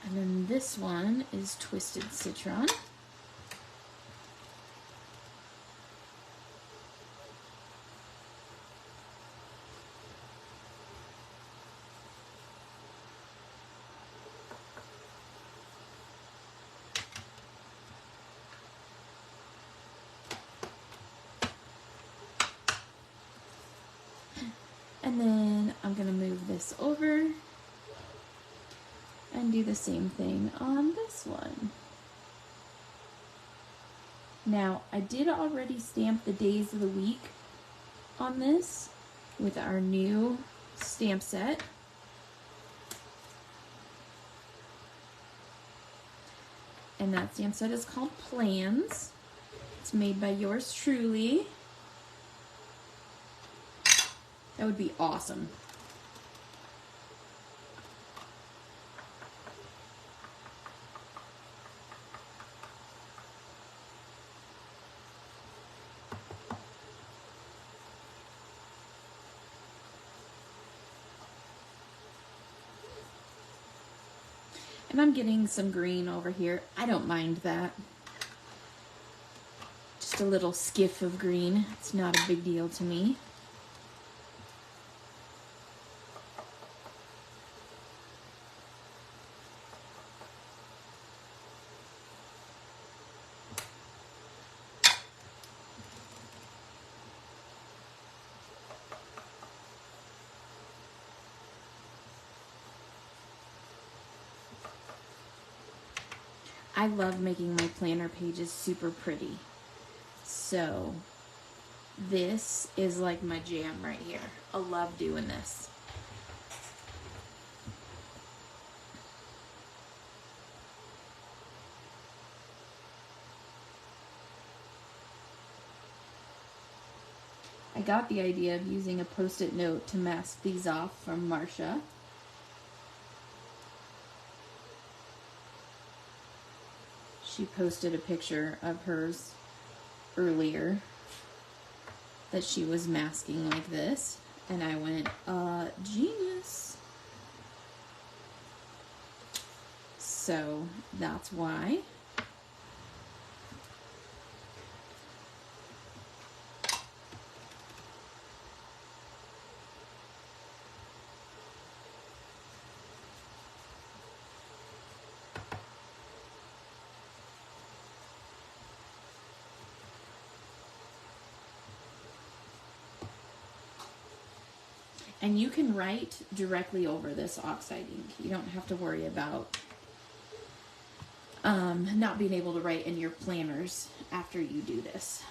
[SPEAKER 1] And then this one is Twisted Citron. And then I'm going to move this over and do the same thing on this one. Now, I did already stamp the days of the week on this with our new stamp set. And that stamp set is called Plans. It's made by yours truly. That would be awesome. And I'm getting some green over here. I don't mind that. Just a little skiff of green. It's not a big deal to me. I love making my planner pages super pretty. So this is like my jam right here. I love doing this. I got the idea of using a Post-it note to mask these off from Marsha. She posted a picture of hers earlier that she was masking like this, and I went, genius. So that's why. And you can write directly over this oxide ink. You don't have to worry about not being able to write in your planners after you do this.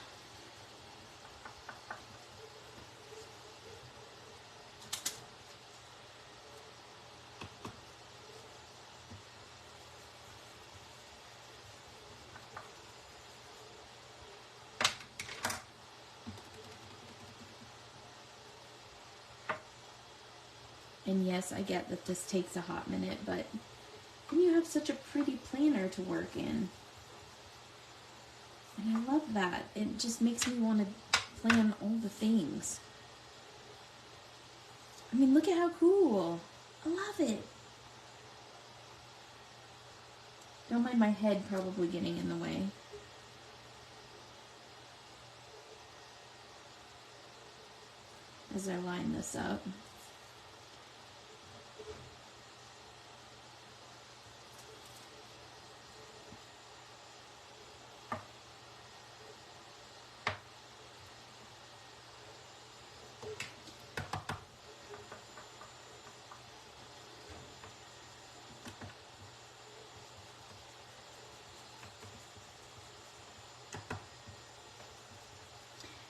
[SPEAKER 1] And yes, I get that this takes a hot minute, but then you have such a pretty planner to work in. And I love that. It just makes me want to plan all the things. I mean, look at how cool. I love it. Don't mind my head probably getting in the way. As I line this up.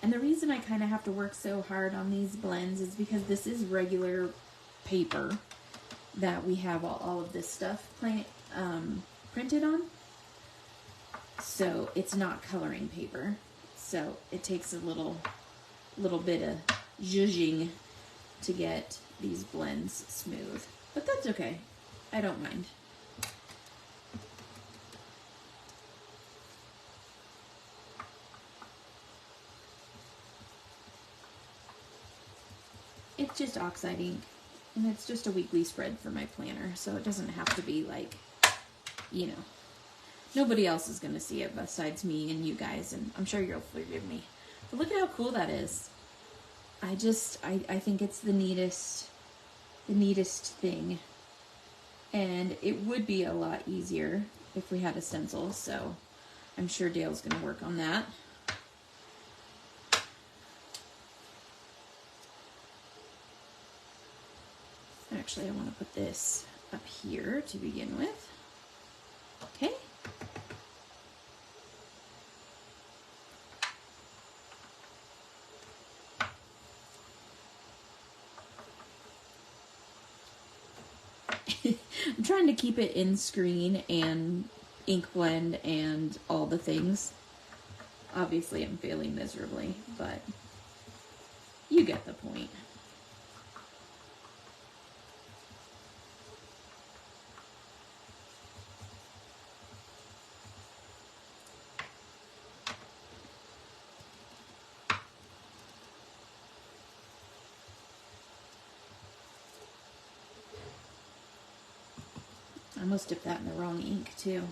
[SPEAKER 1] And the reason I kind of have to work so hard on these blends is because this is regular paper that we have all of this stuff printed on. So it's not coloring paper. So it takes a little bit of zhuzhing to get these blends smooth. But that's okay. I don't mind. It's just oxide ink, and it's just a weekly spread for my planner, so it doesn't have to be like, you know, nobody else is going to see it besides me and you guys, and I'm sure you'll forgive me. But look at how cool that is. I think it's the neatest thing, and it would be a lot easier if we had a stencil, so I'm sure Dale's going to work on that. Actually, I want to put this up here to begin with. Okay. I'm trying to keep it in screen and ink blend and all the things. Obviously, I'm failing miserably, but you get the point. I almost dipped that in the wrong ink too.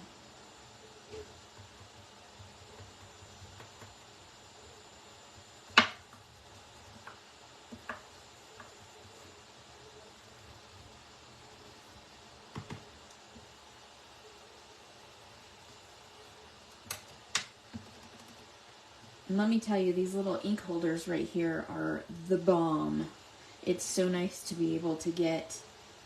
[SPEAKER 1] And let me tell you, these little ink holders right here are the bomb. It's so nice to be able to get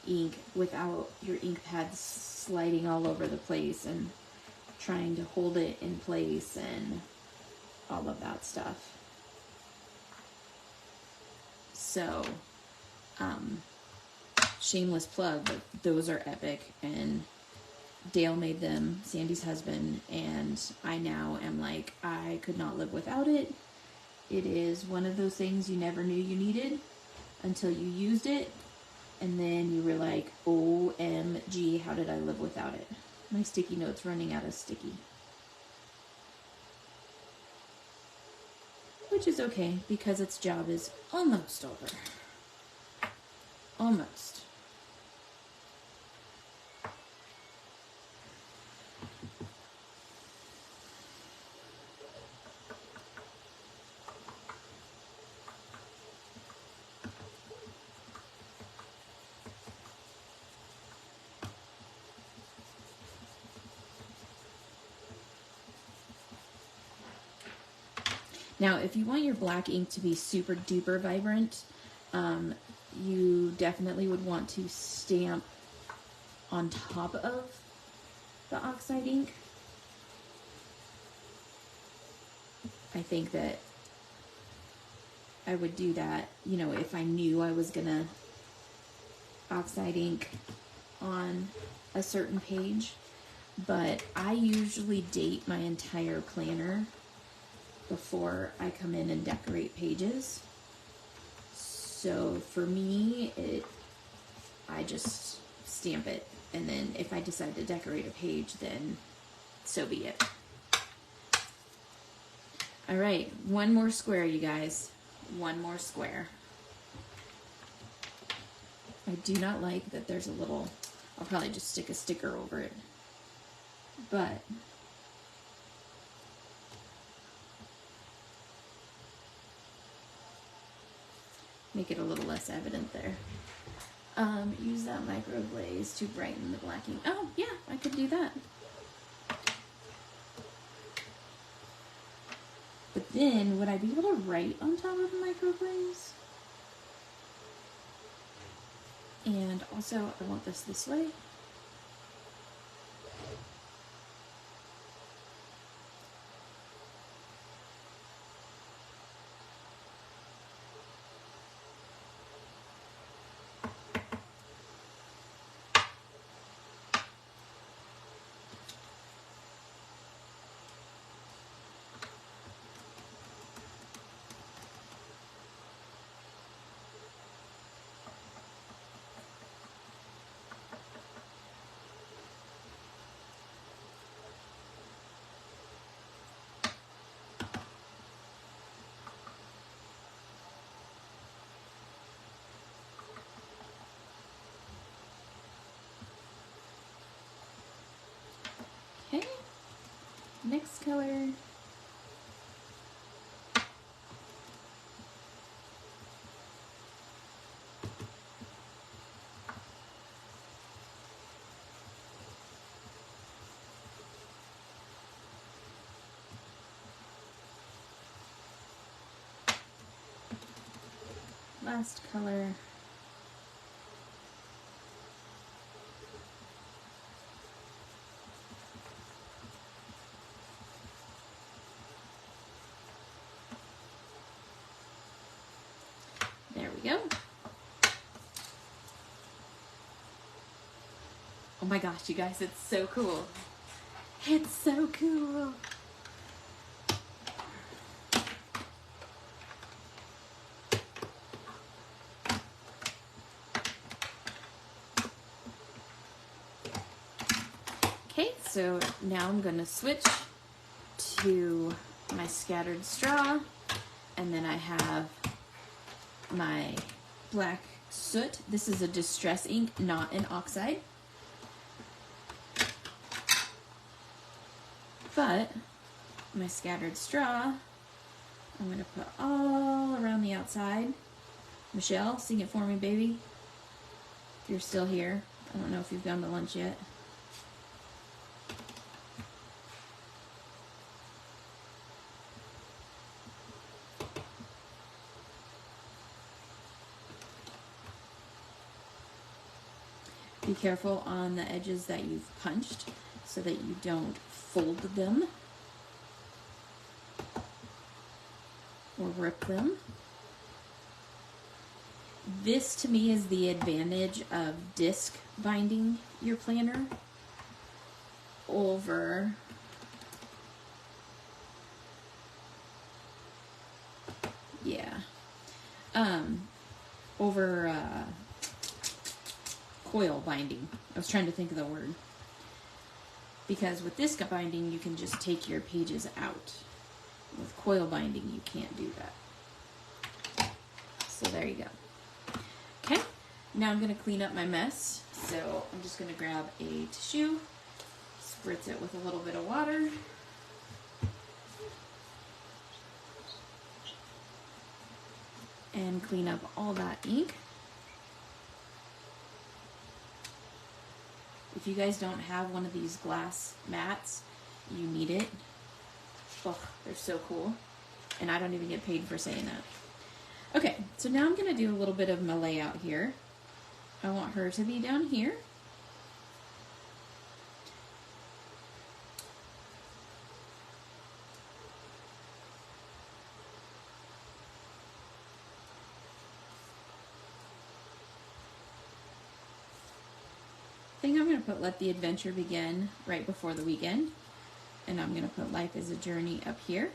[SPEAKER 1] ink without your ink pads sliding all over the place and trying to hold it in place and all of that stuff. So, shameless plug, but those are epic, and Dale made them, Sandy's husband, and I now am like, I could not live without it. It is one of those things you never knew you needed until you used it, and then you were like, OMG, how did I live without it? My sticky note's running out of sticky. Which is okay, because its job is almost over. Almost. Now, if you want your black ink to be super duper vibrant, you definitely would want to stamp on top of the oxide ink. I think that I would do that, you know, if I knew I was gonna oxide ink on a certain page. But I usually date my entire planner before I come in and decorate pages. So for me, I just stamp it, and then if I decide to decorate a page, then so be it. All right, one more square, you guys. One more square. I do not like that there's a little, I'll probably just stick a sticker over it, but make it a little less evident there. Use that micro glaze to brighten the black ink. Oh, yeah, I could do that. But then, would I be able to write on top of the micro glaze? And also, I want this way. Next color. Last color. There we go. Oh my gosh, you guys, it's so cool. It's so cool. Okay, so now I'm going to switch to my scattered straw, and then I have my black soot. This is a distress ink, not an oxide. But my scattered straw, I'm going to put all around the outside. Michelle, sing it for me, baby. If you're still here. I don't know if you've gone to lunch yet. Be careful on the edges that you've punched so that you don't fold them or rip them. This to me is the advantage of disc binding your planner over coil binding. I was trying to think of the word. Because with disc binding, you can just take your pages out. With coil binding, you can't do that. So there you go. Okay, now I'm going to clean up my mess. So I'm just going to grab a tissue, spritz it with a little bit of water. And clean up all that ink. If you guys don't have one of these glass mats, you need it. Oh, they're so cool. And I don't even get paid for saying that. Okay, so now I'm going to do a little bit of my layout here. I want her to be down here. I think I'm going to put Let the Adventure Begin right before the weekend. And I'm going to put Life is a Journey up here.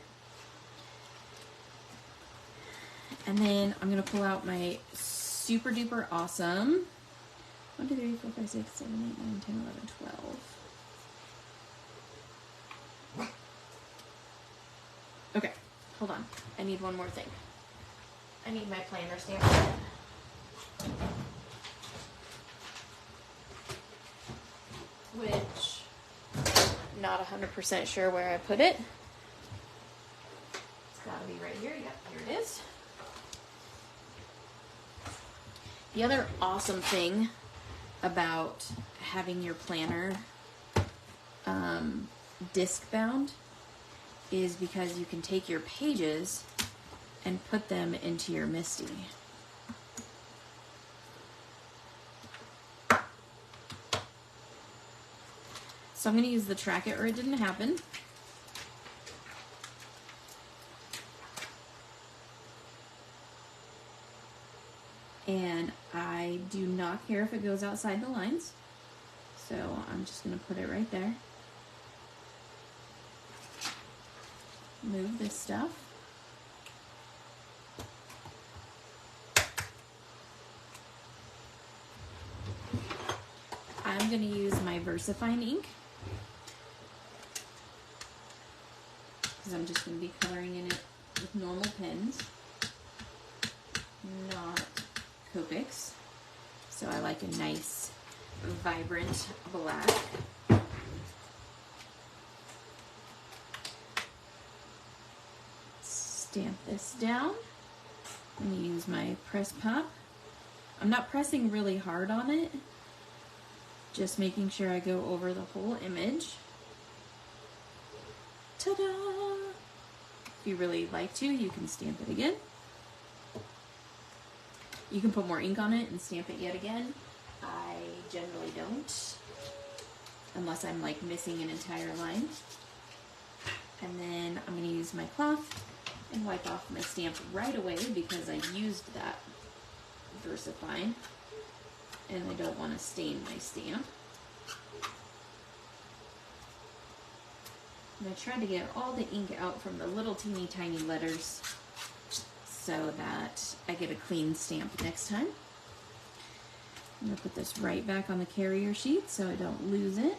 [SPEAKER 1] And then I'm going to pull out my super duper awesome 1, 2, 3, 4, 5, 6, 7, 8, 9, 10, 11, 12. Okay, hold on. I need one more thing. I need my planner stamp. Which, not 100% sure where I put it. It's gotta be right here. Yep, here it is. The other awesome thing about having your planner disc bound is because you can take your pages and put them into your MISTI. So I'm going to use the Track It or It Didn't Happen. And I do not care if it goes outside the lines. So I'm just going to put it right there. Move this stuff. I'm going to use my VersaFine ink. Because I'm just going to be coloring in it with normal pens, not Copics. So I like a nice, vibrant black. stamp this down. I'm going to use my press pump. I'm not pressing really hard on it, just making sure I go over the whole image. Ta-da! If you really like to, you can stamp it again. You can put more ink on it and stamp it yet again. I generally don't, unless I'm like missing an entire line. And then I'm going to use my cloth and wipe off my stamp right away because I used that VersaFine and I don't want to stain my stamp. I'm going to try to get all the ink out from the little teeny tiny letters so that I get a clean stamp next time. I'm going to put this right back on the carrier sheet so I don't lose it.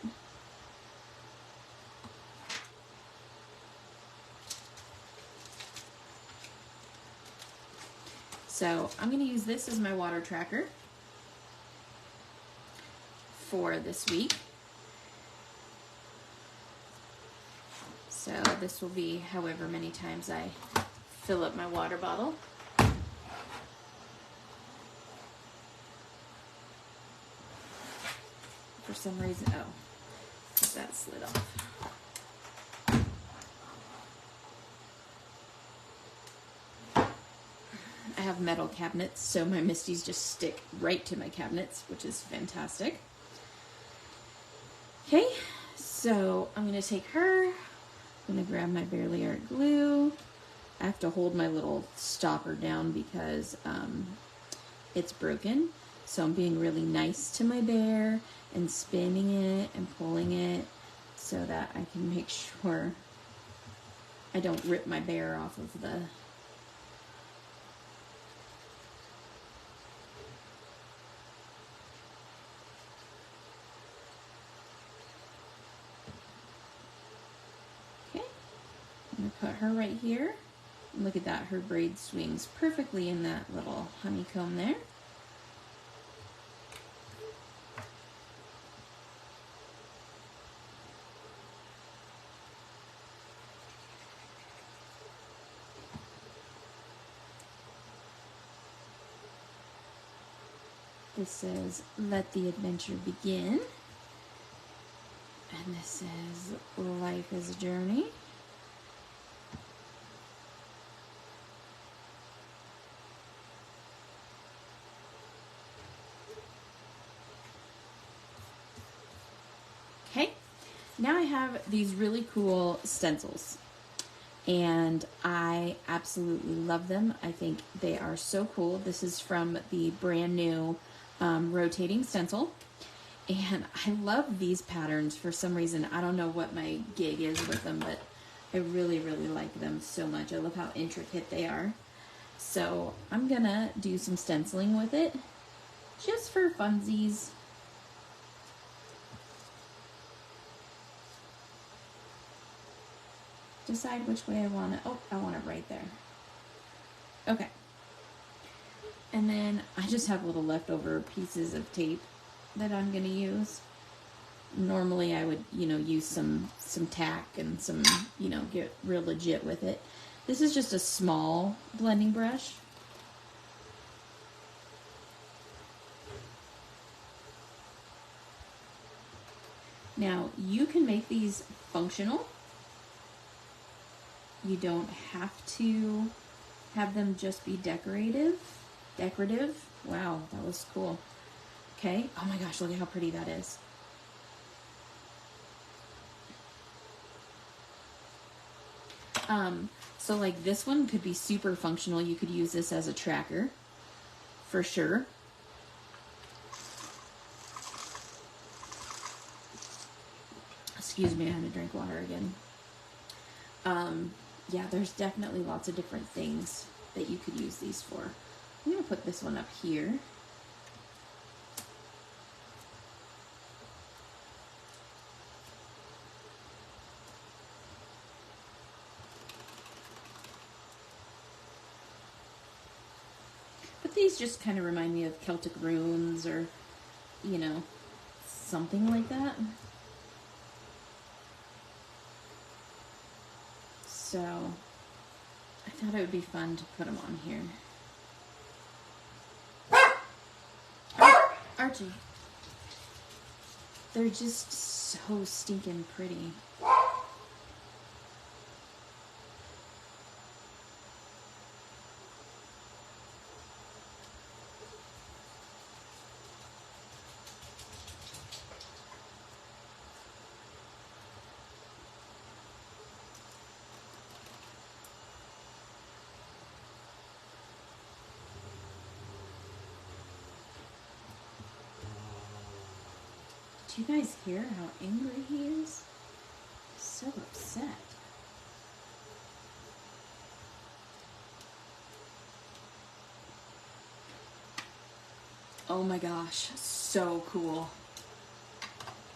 [SPEAKER 1] So I'm going to use this as my water tracker for this week. So this will be however many times I fill up my water bottle. For some reason, oh, that slid off. I have metal cabinets, so my Misties just stick right to my cabinets, which is fantastic. Okay, so I'm going to take her. I'm going to grab my Barely Art glue. I have to hold my little stopper down because it's broken. So I'm being really nice to my bear and spinning it and pulling it so that I can make sure I don't rip my bear off of the I'm going to put her right here. And look at that, her braid swings perfectly in that little honeycomb there. This says, "Let the adventure begin." And this says, "Life is a journey." Okay, now I have these really cool stencils and I absolutely love them. I think they are so cool. This is from the brand new rotating stencil and I love these patterns for some reason. I don't know what my gig is with them, but I really, really like them so much. I love how intricate they are. So I'm gonna do some stenciling with it just for funsies. Decide which way I want it. Oh, I want it right there. Okay. And then I just have little leftover pieces of tape that I'm going to use. Normally I would, use some tack and some, get real legit with it. This is just a small blending brush. Now, you can make these functional. You don't have to have them just be decorative. Wow, that was cool. Okay. Oh my gosh, look at how pretty that is. So like this one could be super functional. You could use this as a tracker for sure. Excuse me, I had to drink water again. Yeah, there's definitely lots of different things that you could use these for. I'm going to put this one up here. But these just kind of remind me of Celtic runes or, something like that. So I thought it would be fun to put them on here. Archie. They're just so stinking pretty. Do you guys hear how angry he is? He's so upset. Oh my gosh, so cool.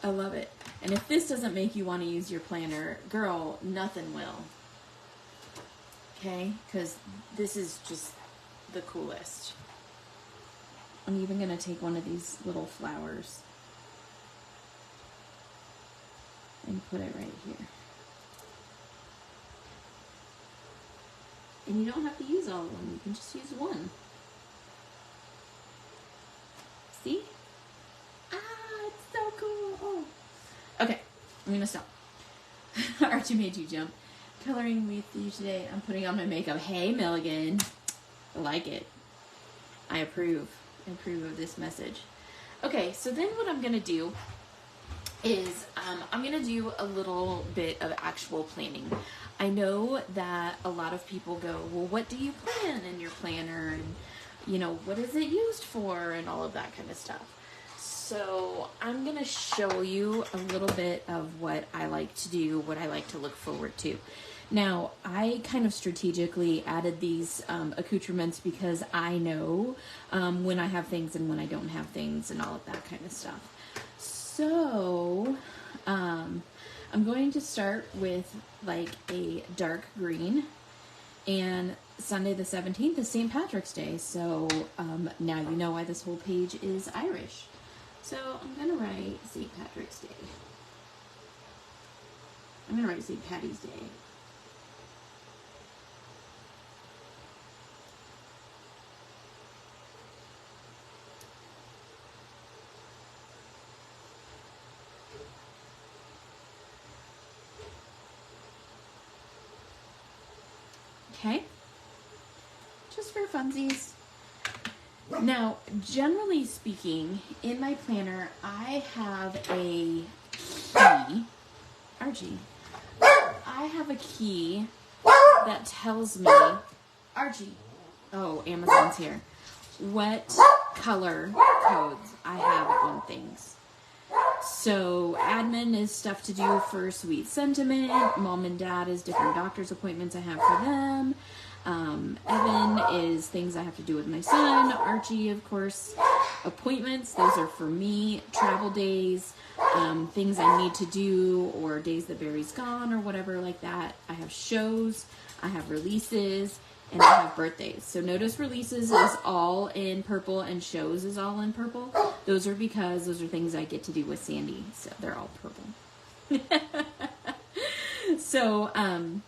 [SPEAKER 1] I love it. And if this doesn't make you want to use your planner, girl, nothing will. Okay? Because this is just the coolest. I'm even going to take one of these little flowers and put it right here. And you don't have to use all of them. You can just use one. See? Ah, it's so cool. Oh. Okay, I'm gonna stop. Archie made you jump. Coloring with you today. I'm putting on my makeup. Hey, Milligan. I like it. I approve. I approve of this message. Okay, so then what I'm gonna do is I'm going to do a little bit of actual planning. I know that a lot of people go, well, what do you plan in your planner? And, you know, what is it used for? And all of that kind of stuff. So I'm going to show you a little bit of what I like to do, what I like to look forward to. Now, I kind of strategically added these accoutrements because I know when I have things and when I don't have things and all of that kind of stuff. So, I'm going to start with like a dark green, and Sunday the 17th is St. Patrick's Day, so now you know why this whole page is Irish. So I'm going to write St. Patrick's Day. I'm going to write St. Patty's Day. Okay, just for funsies. Now, generally speaking, in my planner, I have a key. Archie. I have a key that tells me, Archie, oh, Amazon's here, what color codes I have on things. So admin is stuff to do for Sweet Sentiment. Mom and Dad is different doctor's appointments I have for them. Evan is things I have to do with my son. Archie, of course, appointments. Those are for me. Travel days, things I need to do, or days that Barry's gone or whatever like that. I have shows. I have releases. And I have birthdays. So notice releases is all in purple and shows is all in purple. Those are because those are things I get to do with Sandy. So they're all purple. So I'm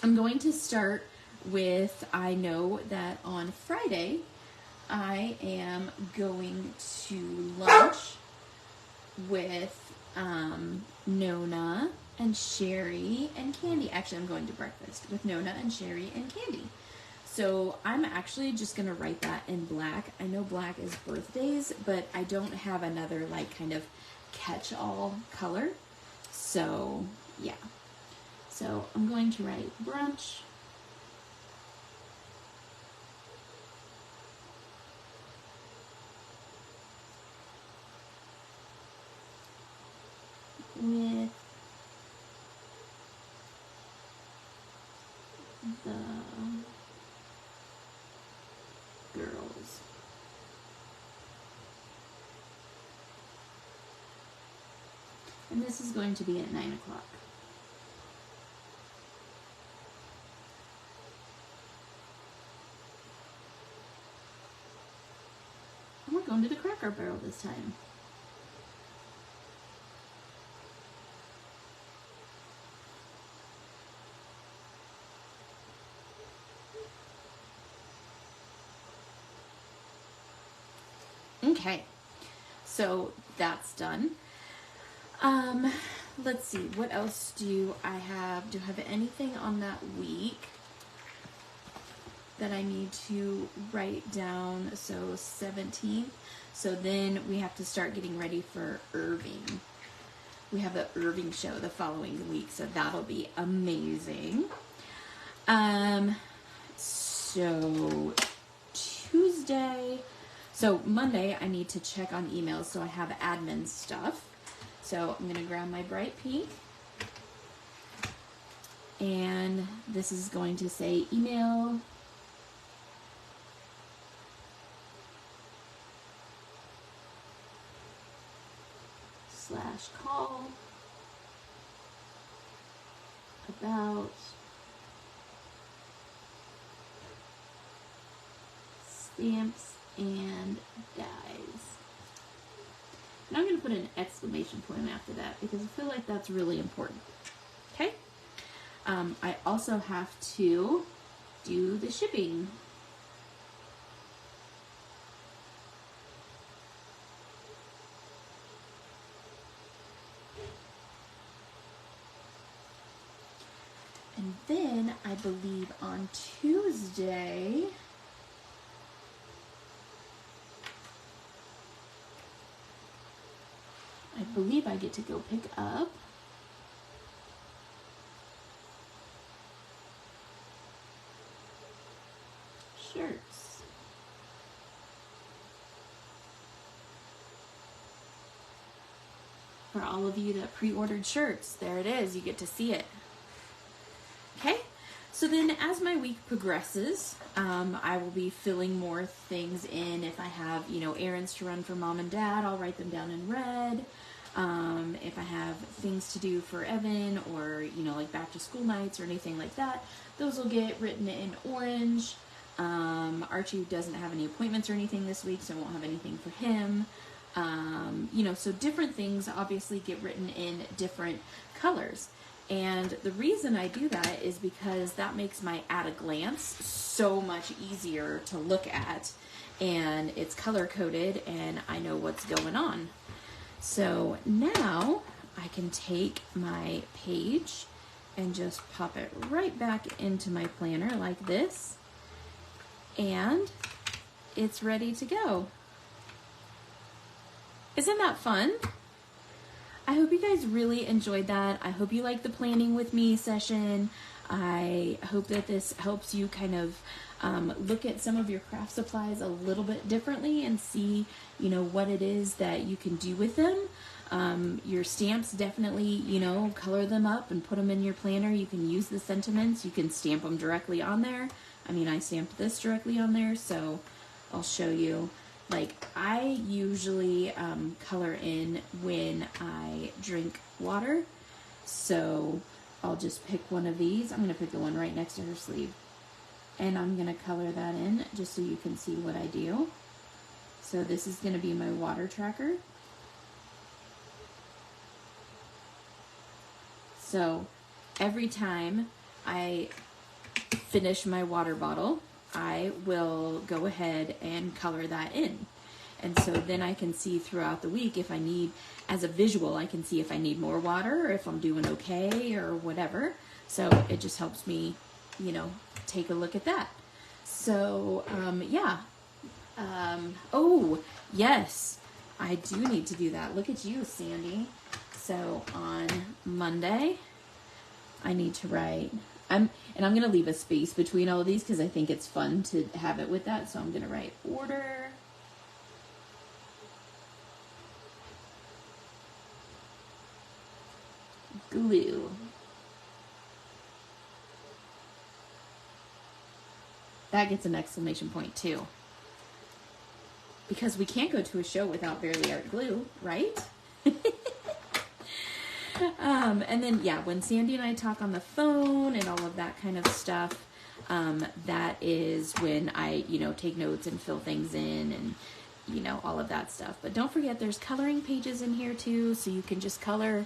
[SPEAKER 1] going to start with, I know that on Friday I am going to lunch with Nona and Sherry and Candy. Actually, I'm going to breakfast with Nona and Sherry and Candy. So I'm actually just going to write that in black. I know black is birthdays, but I don't have another like kind of catch-all color. So yeah. So I'm going to write brunch. With the girls. And this is going to be at 9 o'clock. And we're going to the Cracker Barrel this time. Okay, so that's done. Let's see, what else do I have? Do I have anything on that week that I need to write down? So 17th. So then we have to start getting ready for Irving. We have the Irving show the following week, so that'll be amazing. So Tuesday, so Monday I need to check on emails, so I have admin stuff. So I'm gonna grab my bright pink, and this is going to say email / call about stamps and dies. And I'm going to put an exclamation point after that because I feel like that's really important. Okay? I also have to do the shipping. And then I believe on Tuesday, I get to go pick up shirts. For all of you that pre-ordered shirts, there it is, you get to see it. Okay, so then as my week progresses, I will be filling more things in. If I have, errands to run for mom and dad, I'll write them down in red. If I have things to do for Evan or, like back to school nights or anything like that, those will get written in orange. Archie doesn't have any appointments or anything this week, so I won't have anything for him. So different things obviously get written in different colors. And the reason I do that is because that makes my at a glance so much easier to look at, and it's color coded and I know what's going on. So now I can take my page and just pop it right back into my planner like this, and it's ready to go. Isn't that fun? I hope you guys really enjoyed that. I hope you liked the planning with me session. I hope that this helps you kind of look at some of your craft supplies a little bit differently and see, what it is that you can do with them. Your stamps, definitely, color them up and put them in your planner. You can use the sentiments. You can stamp them directly on there. I mean, I stamped this directly on there, so I'll show you. Like, I usually color in when I drink water, so I'll just pick one of these. I'm going to pick the one right next to her sleeve, and I'm going to color that in just so you can see what I do. So this is going to be my water tracker. So every time I finish my water bottle, I will go ahead and color that in. And so then I can see throughout the week if I need, as a visual, I can see if I need more water or if I'm doing okay or whatever. So it just helps me, take a look at that. So, yeah. Oh, yes, I do need to do that. Look at you, Sandy. So on Monday, I need to write... I'm going to leave a space between all of these because I think it's fun to have it with that. So I'm going to write order. Glue. That gets an exclamation point too. Because we can't go to a show without Barely Art glue, right? And then, yeah, when Sandy and I talk on the phone and all of that kind of stuff, that is when I, take notes and fill things in and, all of that stuff. But don't forget, there's coloring pages in here too, so you can just color,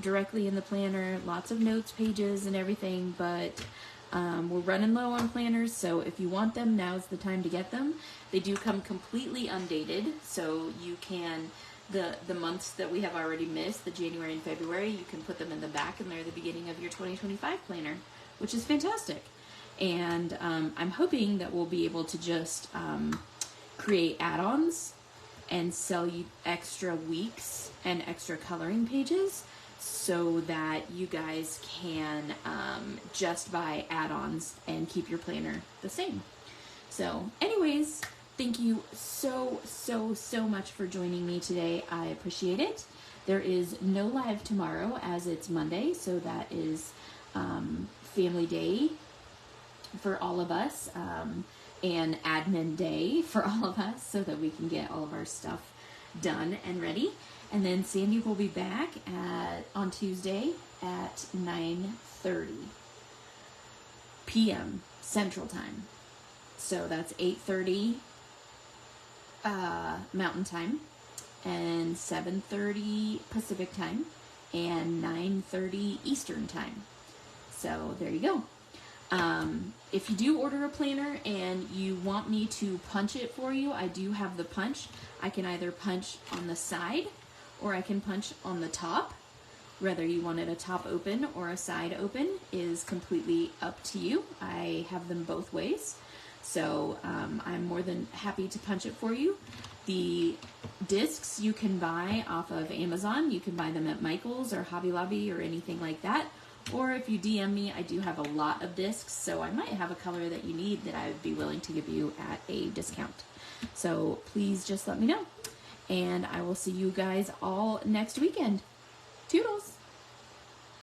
[SPEAKER 1] directly in the planner, lots of notes pages and everything. But We're running low on planners, so if you want them, now's the time to get them. They do come completely undated, so you can, the months that we have already missed, the January and February, you can put them in the back and they're the beginning of your 2025 planner, which is fantastic. And I'm hoping that we'll be able to just create add-ons and sell you extra weeks and extra coloring pages so that you guys can just buy add-ons and keep your planner the same. So anyways, thank you so much for joining me today. I appreciate it. There is no live tomorrow as it's Monday, so that is family day for all of us, and admin day for all of us, so that we can get all of our stuff done and ready. And then Sandy will be back on Tuesday at 9:30 p.m. Central Time. So that's 8:30 Mountain Time and 7:30 Pacific Time and 9:30 Eastern Time. So there you go. If you do order a planner and you want me to punch it for you, I do have the punch. I can either punch on the side or I can punch on the top. Whether you want it a top open or a side open is completely up to you. I have them both ways. So I'm more than happy to punch it for you. The discs you can buy off of Amazon. You can buy them at Michael's or Hobby Lobby or anything like that. Or if you DM me, I do have a lot of discs, so I might have a color that you need that I would be willing to give you at a discount. So please just let me know. And I will see you guys all next weekend. Toodles!